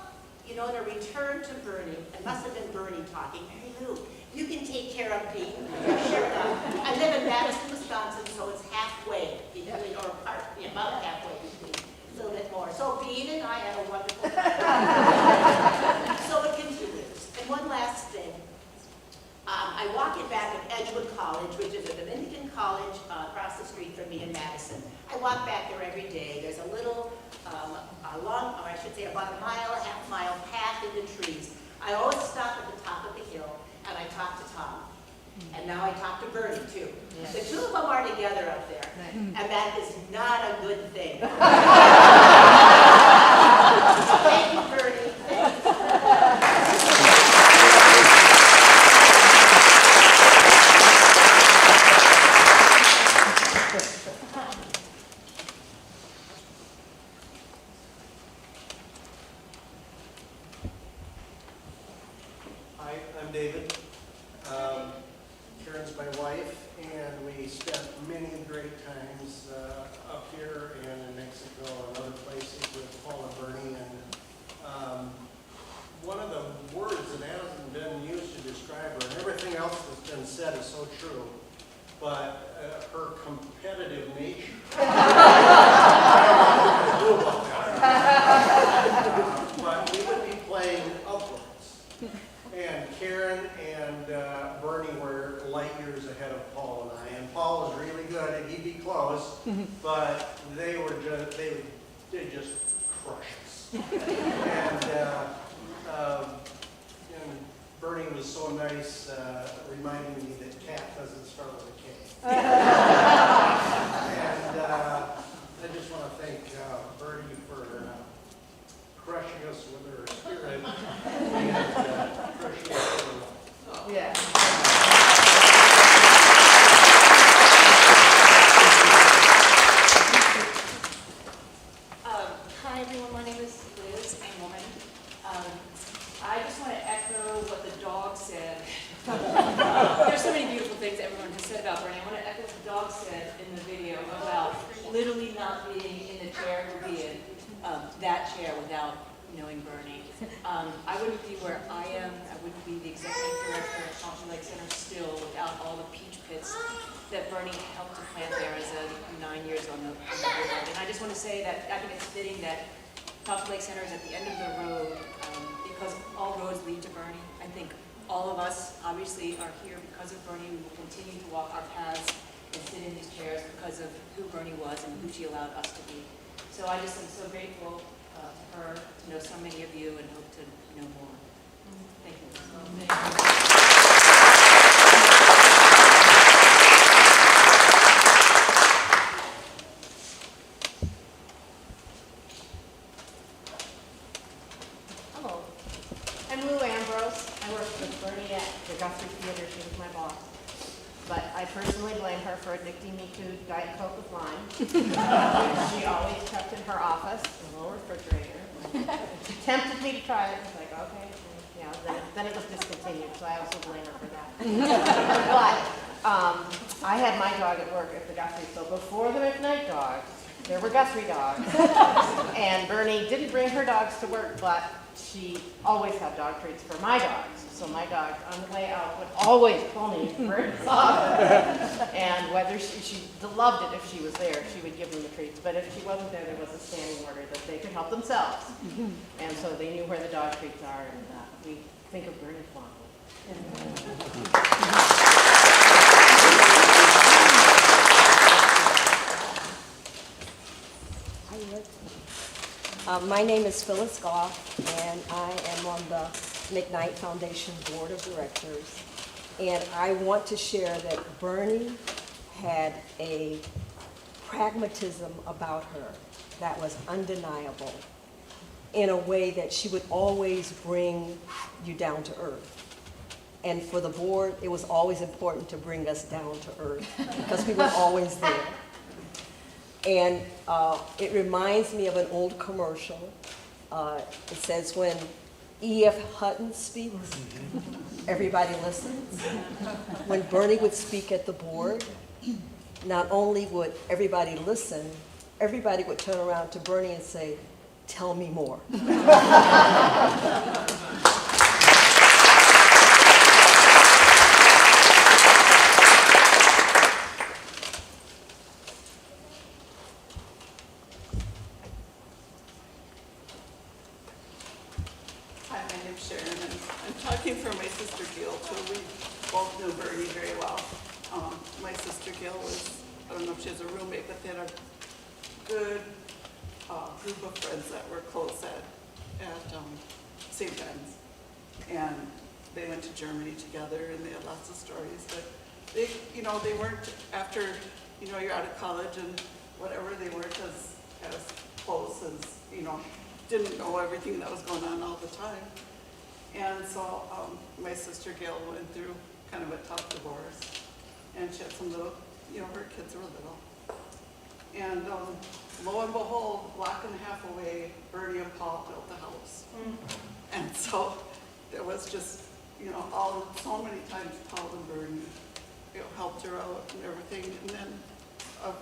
you know, in a return to Bernie, it must have been Bernie talking, Mary Lou, you can take care of Bee. Sure enough. I live in Madison, Wisconsin, so it's halfway between, or about halfway between, a little bit more. So Bee and I had a wonderful time. So it continues. And one last thing. I walk it back at Edgewood College, which is a Dominican college across the street from me in Madison. I walk back there every day. There's a little, or I should say about a mile, a half mile path in the trees. I always stop at the top of the hill and I talk to Tom. And now I talk to Bernie too. Yeah. The two of them are together up there. Right. And that is not a good thing. Thank you, Bernie. Thank you. Hi, I'm David. Karen's my wife, and we spent many great times up here and in Mexico and other places with Paul and Bernie. And one of the words that hasn't been used to describe her, and everything else that's been said is so true, but her competitive nature. I don't know what to do about that. But we would be playing upwards. And Karen and Bernie were light years ahead of Paul and I. And Paul was really good, and he'd be close, but they just crush us. And Bernie was so nice, reminding me that cat doesn't start with a K. thank Bernie for crushing us with her spirit and crushing us with her love. Yeah. Hi everyone, my name is Liz, I'm a woman. I just want to echo what the dog said. There's so many beautiful things everyone has said about Bernie. I want to echo what the dog said in the video about literally not being in the chair to be in that chair without knowing Bernie. I wouldn't be where I am. I wouldn't be the executive director at Thompson Lake Center still without all the peach pits that Bernie helped to plant there as a 9 years on the board. And I just want to say that I think it's fitting that Thompson Lake Center is at the end of the road because all roads lead to Bernie. I think all of us obviously are here because of Bernie. We will continue to walk our paths and sit in these chairs because of who Bernie was and who she allowed us to be. So I just am so grateful to her, to know so many of you, and hope to know more. Thank you. Hello. I'm Lou Ambrose. I work with Bernie at the Guthrie Theater. She was my boss. But I personally blame her for addicting me to Diet Coke with lime, which she always kept in her office, in the little refrigerator. She tempted me to try it. I was like, okay. Yeah, then it was discontinued, so I also blame her for that. But I had my dog at work at the Guthrie, so before the McKnight dogs, there were Guthrie dogs. And Bernie didn't bring her dogs to work, but she always had dog treats for my dogs. So my dog, on the way out, would always pull me in Bernie's office. And whether she loved it if she was there, she would give them the treats. But if she wasn't there, there was a standing order that they could help themselves. And so they knew where the dog treats are, and we think of Bernie fondly. My name is Phyllis Goff, and I am on the McKnight Foundation Board of Directors. And I want to share that Bernie had a pragmatism about her that was undeniable, in a way that she would always bring you down to earth. And for the board, it was always important to bring us down to earth, because we were always there. And it reminds me of an old commercial. It says, when E.F. Hutton speaks, everybody listens. When Bernie would speak at the board, not only would everybody listen, everybody would turn around to Bernie and say, tell me more. Hi, my name's Sharon, and I'm talking for my sister Gail, too. We both knew Bernie very well. My sister Gail was, I don't know if she has a roommate, but they had a good group of friends that were close at St. Ben's. And they went to Germany together, and they had lots of stories. But they, they weren't, after, you're out of college and whatever, they weren't as close as, didn't know everything that was going on all the time. And so my sister Gail went through kind of a tough divorce, and she had some little, her kids were little. And lo and behold, a block and a half away, Bernie and Paul built a house. And so there was just, so many times Paul and Bernie, helped her out and everything. And then a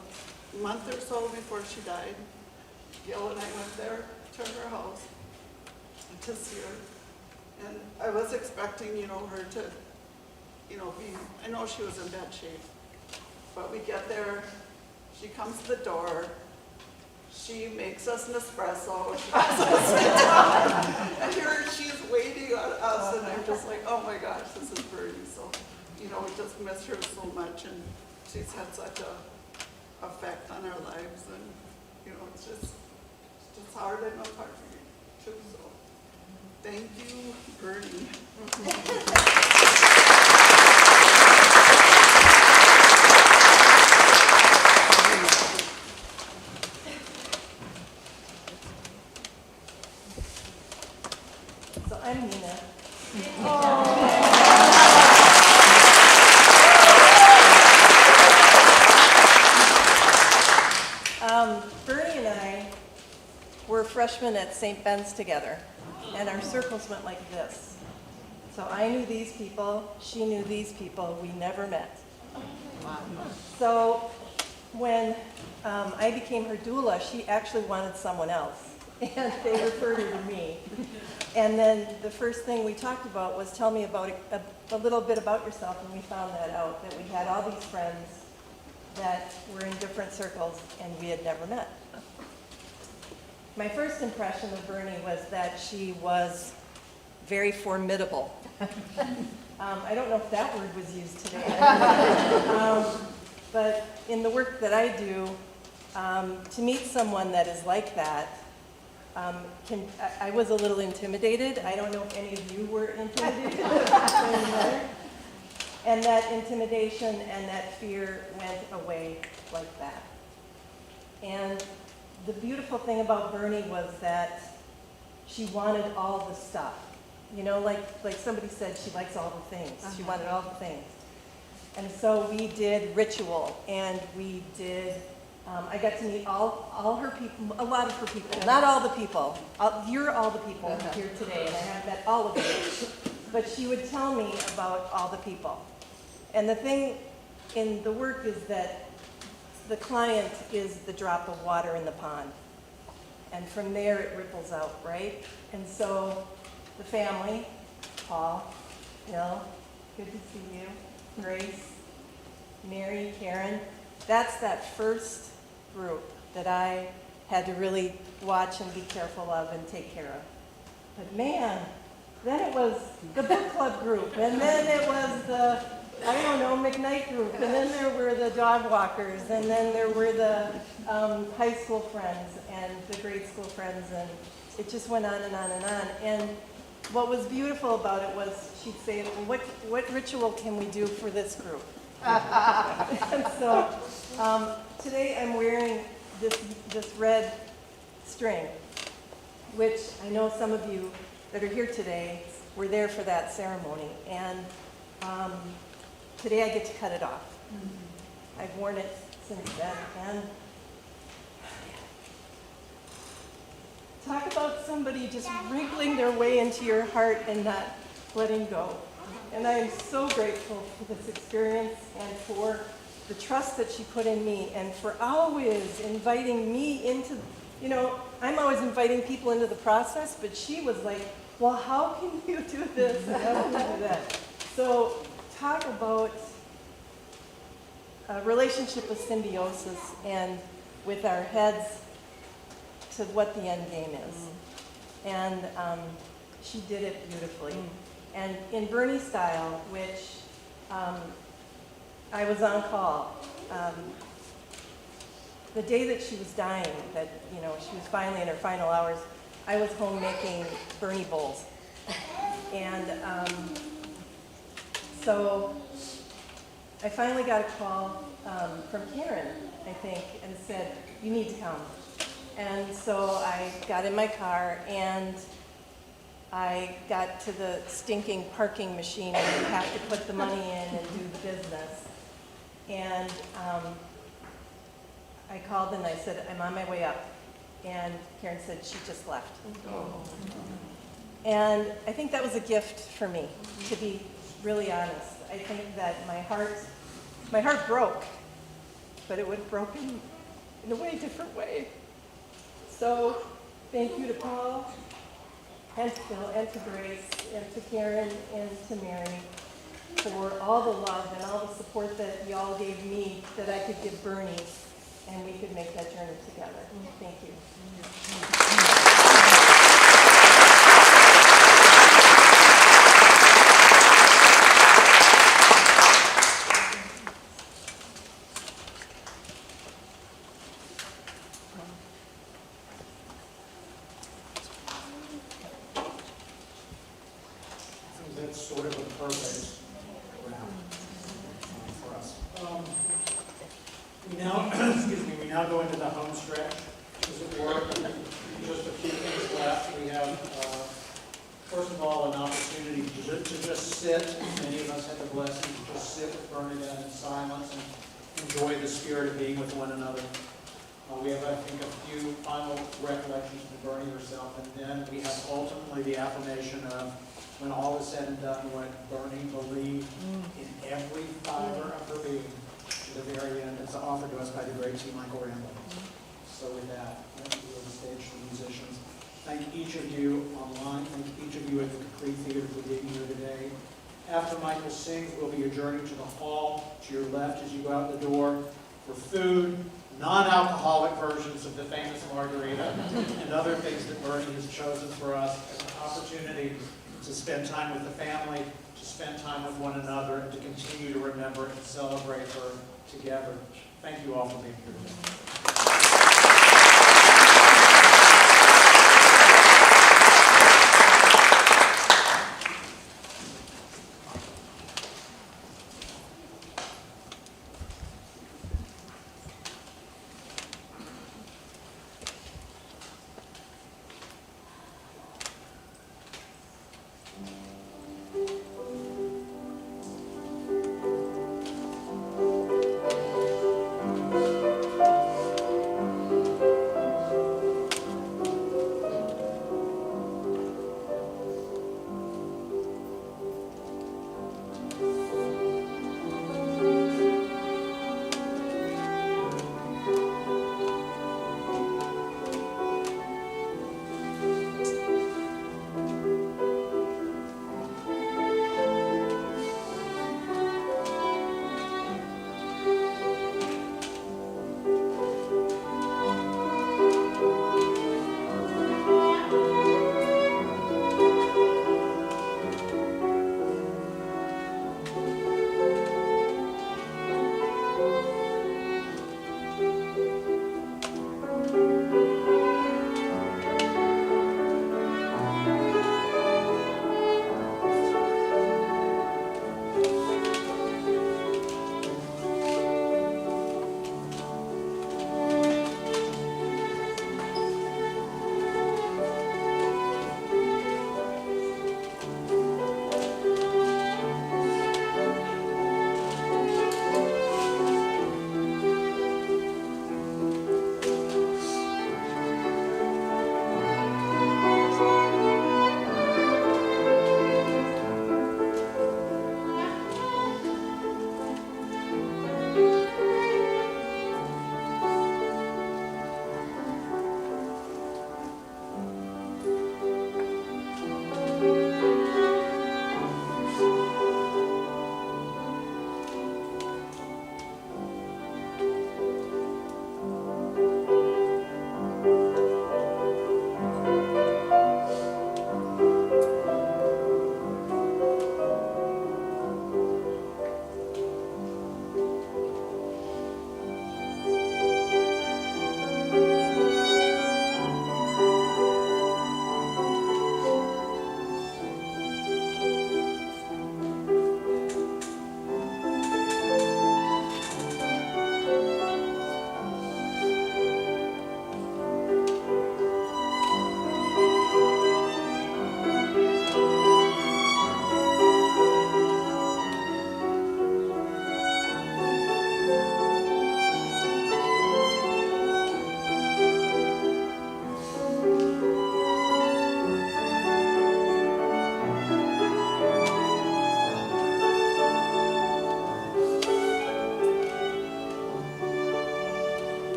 month or so before she died, Gail and I went there to her house to see her. And I was expecting, her to, I know she was in bad shape. But we get there, she comes to the door, she makes us an espresso, she has us sit down, and here she's waiting on us, and I'm just like, oh my gosh, this is Bernie. So, we just miss her so much, and she's had such a effect on our lives, and, it's just hard. I know it's hard for me, too, so thank you, Bernie. freshmen at St. Ben's together, and our circles went like this. So I knew these people, she knew these people, we never met. So when I became her doula, she actually wanted someone else, and they referred her to me. And then the first thing we talked about was tell me about a little bit about yourself, and we found that out, that we had all these friends that were in different circles and we had never met. My first impression of Bernie was that she was very formidable. I don't know if that word was used today. But in the work that I do, to meet someone that is like that, I was a little intimidated. I don't know if any of you were intimidated. And that intimidation and that fear went away like that. And the beautiful thing about Bernie was that she wanted all the stuff. You know, like somebody said, she likes all the things. She wanted all the things. And so we did ritual, and we did, I got to meet all her people, a lot of her people, not all the people. You're all the people here today, and I haven't met all of you. But she would tell me about all the people. And the thing in the work is that the client is the drop of water in the pond. And from there it ripples out, right? And so the family, Paul, Bill, good to see you, Grace, Mary, Karen, that's that first group that I had to really watch and be careful of and take care of. But man, then it was the book club group, and then it was the, I don't know, McKnight group, and then there were the dog walkers, and then there were the high school friends and the grade school friends, and it just went on and on and on. And what was beautiful about it was she'd say, what ritual can we do for this group? And so today I'm wearing this red string, which I know some of you that are here today were there for that ceremony. And today I get to cut it off. I've worn it since then. And talk about somebody just wrinkling their way into your heart and not letting go. And I am so grateful for this experience and for the trust that she put in me and for always inviting me into, you know, I'm always inviting people into the process, but she was like, well, how can you do this? How can you do that? So talk about a relationship with symbiosis and with our heads to what the end game is. And she did it beautifully. And in Bernie style, which I was on call, the day that she was dying, that, you know, she was finally in her final hours, I was home making Bernie bowls. And so I finally got a call from Karen, I think, and said, you need to come. And so I got in my car and I got to the stinking parking machine and you have to put the money in and do the business. And I called and I said, I'm on my way up. And Karen said, she just left. And I think that was a gift for me, to be really honest. I think that my heart broke, but it would have broken in a way different way. So thank you to Paul, and to Phil, and to Grace, and to Karen, and to Mary for all the love and all the support that y'all gave me that I could give Bernie, and we could make that journey together. Thank you. That's sort of a perfect round for us. We now go into the home stretch, as it were. Just a few things left. We have, first of all, an opportunity to just sit. Many of us had the blessing to just sit with Bernadette in silence and enjoy the spirit of being with one another. We have, I think, a few final recollections from Bernie herself, and then we have ultimately the affirmation of, when all is said and done, what Bernie believed in every fiber of her being to the very end. It's offered to us by the great T. Michael Randall. So with that, let me give the stage to the musicians. Thank each of you online. Thank each of you at the Capri Theater for being here today. After Michael sings, we'll be adjourning to the hall to your left as you go out the door for food, non-alcoholic versions of the famous margarita, and other things that Bernie has chosen for us as an opportunity to spend time with the family, to spend time with one another, and to continue to remember and celebrate her together. Thank you all for being here today.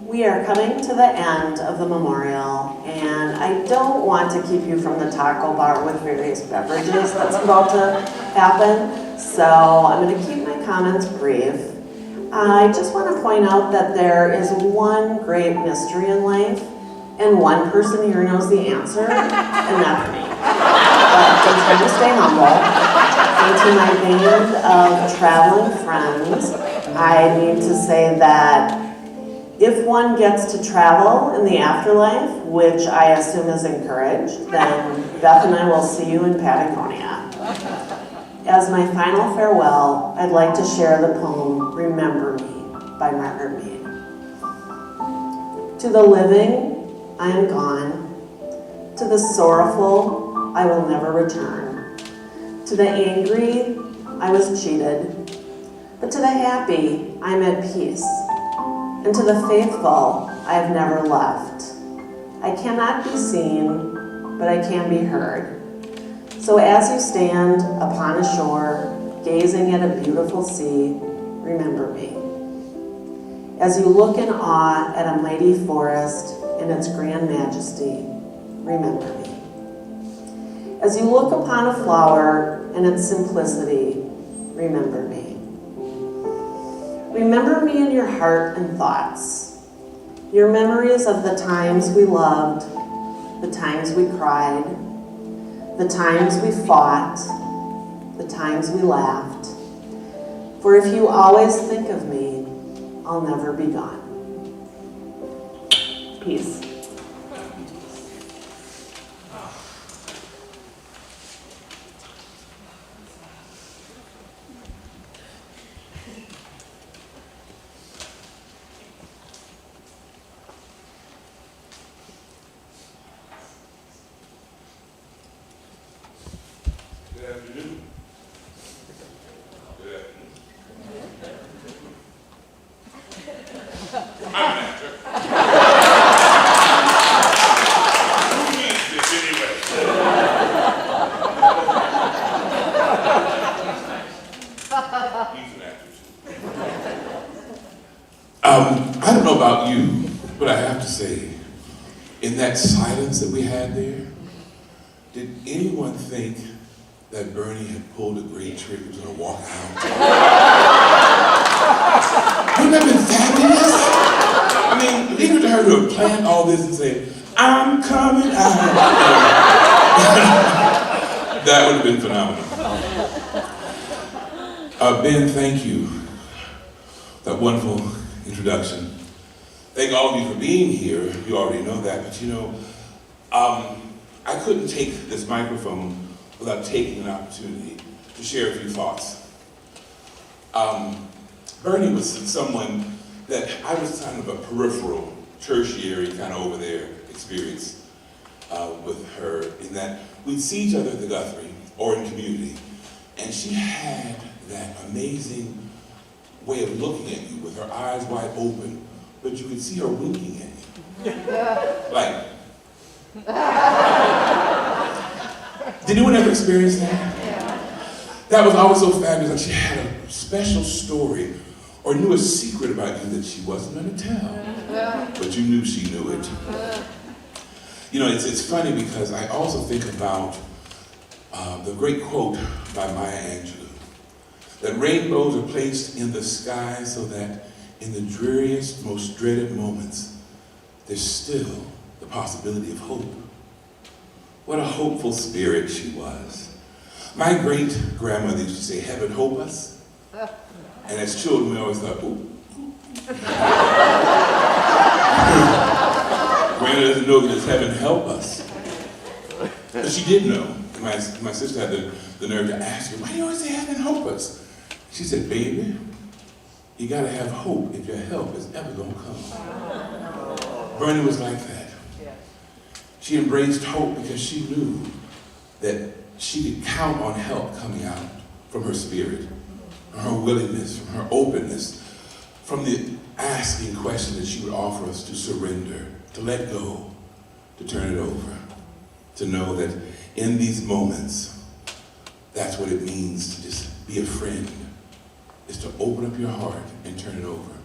We are coming to the end of the memorial, and I don't want to keep you from the taco bar with various beverages that's about to happen, so I'm going to keep my comments brief. I just want to point out that there is one great mystery in life, and one person here knows the answer, and that's me. But I'm trying to stay humble. And to my band of traveling friends, I need to say that if one gets to travel in the afterlife, which I assume is encouraged, then Beth and I will see you in Patagonia. As my final farewell, I'd like to share the poem Remember Me by Margaret Mead. To the living, I am gone. To the sorrowful, I will never return. To the angry, I was cheated. But to the happy, I am at peace. And to the faithful, I have never left. I cannot be seen, but I can be heard. So as you stand upon a shore, gazing at a beautiful sea, remember me. As you look in awe at a mighty forest in its grand majesty, remember me. As you look upon a flower in its simplicity, remember me. Remember me in your heart and thoughts, your memories of the times we loved, the times we cried, the times we fought, the times we laughed. For if you always think of me, I'll never be gone. Peace. Good afternoon. Good afternoon. I'm an actor. Who needs this anyway? He's an actor too. I don't know about you, but I have to say, in that silence that we had there, did anyone think that Bernie had pulled a great trick and was going to walk out? Wouldn't that have been fabulous? I mean, leave it to her to have planned all this and say, I'm coming out. That would have been phenomenal. Ben, thank you. That wonderful introduction. Thank all of you for being here. You already know that, but you know, I couldn't take this microphone without taking an opportunity to share a few thoughts. Bernie was someone that I was kind of a peripheral, tertiary kind of over there experience with her, in that we'd see each other at the Guthrie or in community, and she had that amazing way of looking at you with her eyes wide open, but you could see her winking at you. Like, did anyone ever experience that? That was always so fabulous. Like she had a special story or knew a secret about you that she wasn't going to tell, but you knew she knew it. You know, it's funny because I also think about the great quote by Maya Angelou, that rainbows are placed in the sky so that in the dreariest, most dreaded moments, there's still the possibility of hope. What a hopeful spirit she was. My great-grandmother used to say, heaven help us. And as children, we always thought, ooh. Granny doesn't know that it's heaven help us. But she did know. And my sister had the nerve to ask her, why do you always say heaven help us? She said, baby, you gotta have hope if your help is ever gonna come. Bernie was like that. She embraced hope because she knew that she could count on help coming out from her spirit, from her willingness, from her openness, from the asking question that she would offer us to surrender, to let go, to turn it over, to know that in these moments, that's what it means to just be a friend, is to open up your heart and turn it over.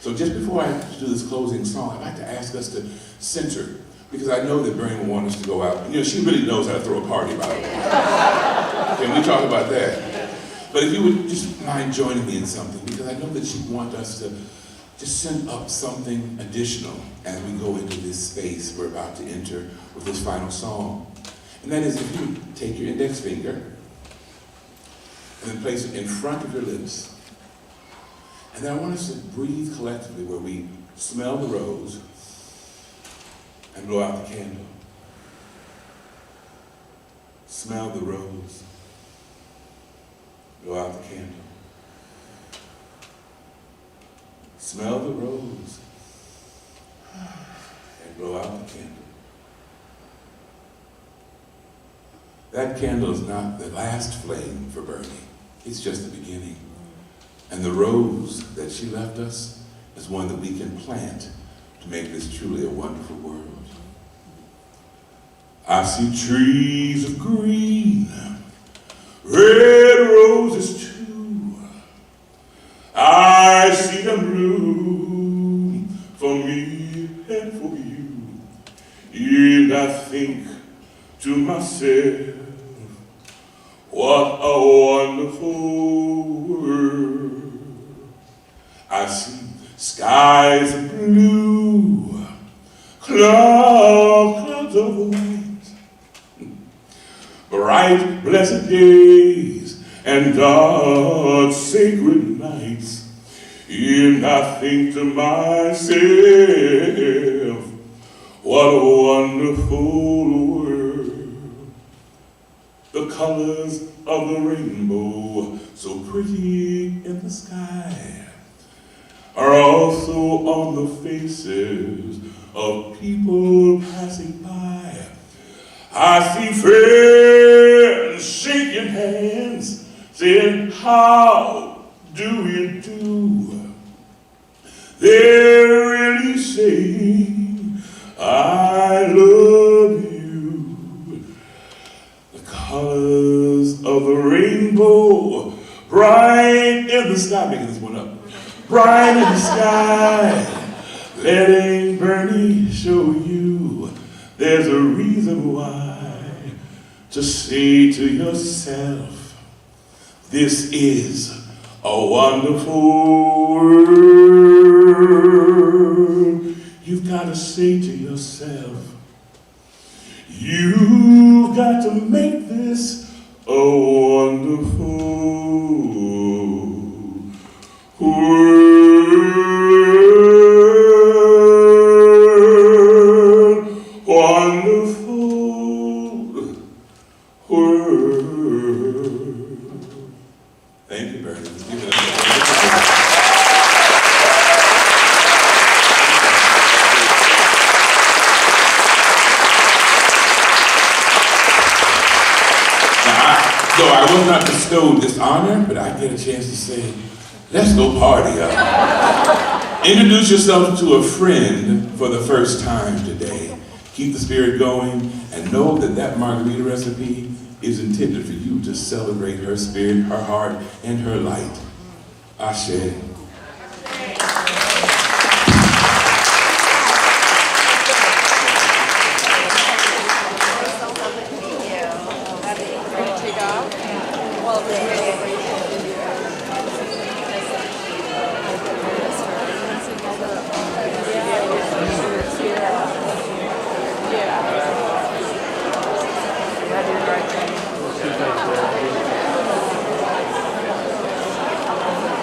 So just before I do this closing song, I'd like to ask us to center, because I know that Bernie will want us to go out. You know, she really knows how to throw a party, by the way. Can we talk about that? But if you would just mind joining me in something, because I know that she'd want us to just send up something additional as we go into this space we're about to enter with this final song. And that is, if you would take your index finger and then place it in front of your lips. And then I want us to breathe collectively, where we smell the rose and blow out the candle. Smell the rose, blow out the candle. Smell the rose and blow out the candle. That candle is not the last flame for Bernie. It's just the beginning. And the rose that she left us is one that we can plant to make this truly a wonderful world. I see trees of green, red roses too. I see them bloom for me and for you. And I think to myself, what a wonderful world. I see skies of blue, clouds of white, bright, blessed days, and dark, sacred nights. And I think to myself, what a wonderful world. The colors of the rainbow, so pretty in the sky, are also on the faces of people passing by. I see friends shaking hands, saying, how do you do? They're really saying, I love you. The colors of the rainbow, bright in the sky, making this one up. Bright in the sky, letting Bernie show you there's a reason why to say to yourself, this is a wonderful world. You've got to say to yourself, you've got to make this a wonderful world, wonderful world. Thank you, Bernie. Though I was not bestowed this honor, but I get a chance to say, let's go party up. Introduce yourself to a friend for the first time today. Keep the spirit going, and know that that margarita recipe is intended for you to celebrate her spirit, her heart, and her light. Ashe. Yeah.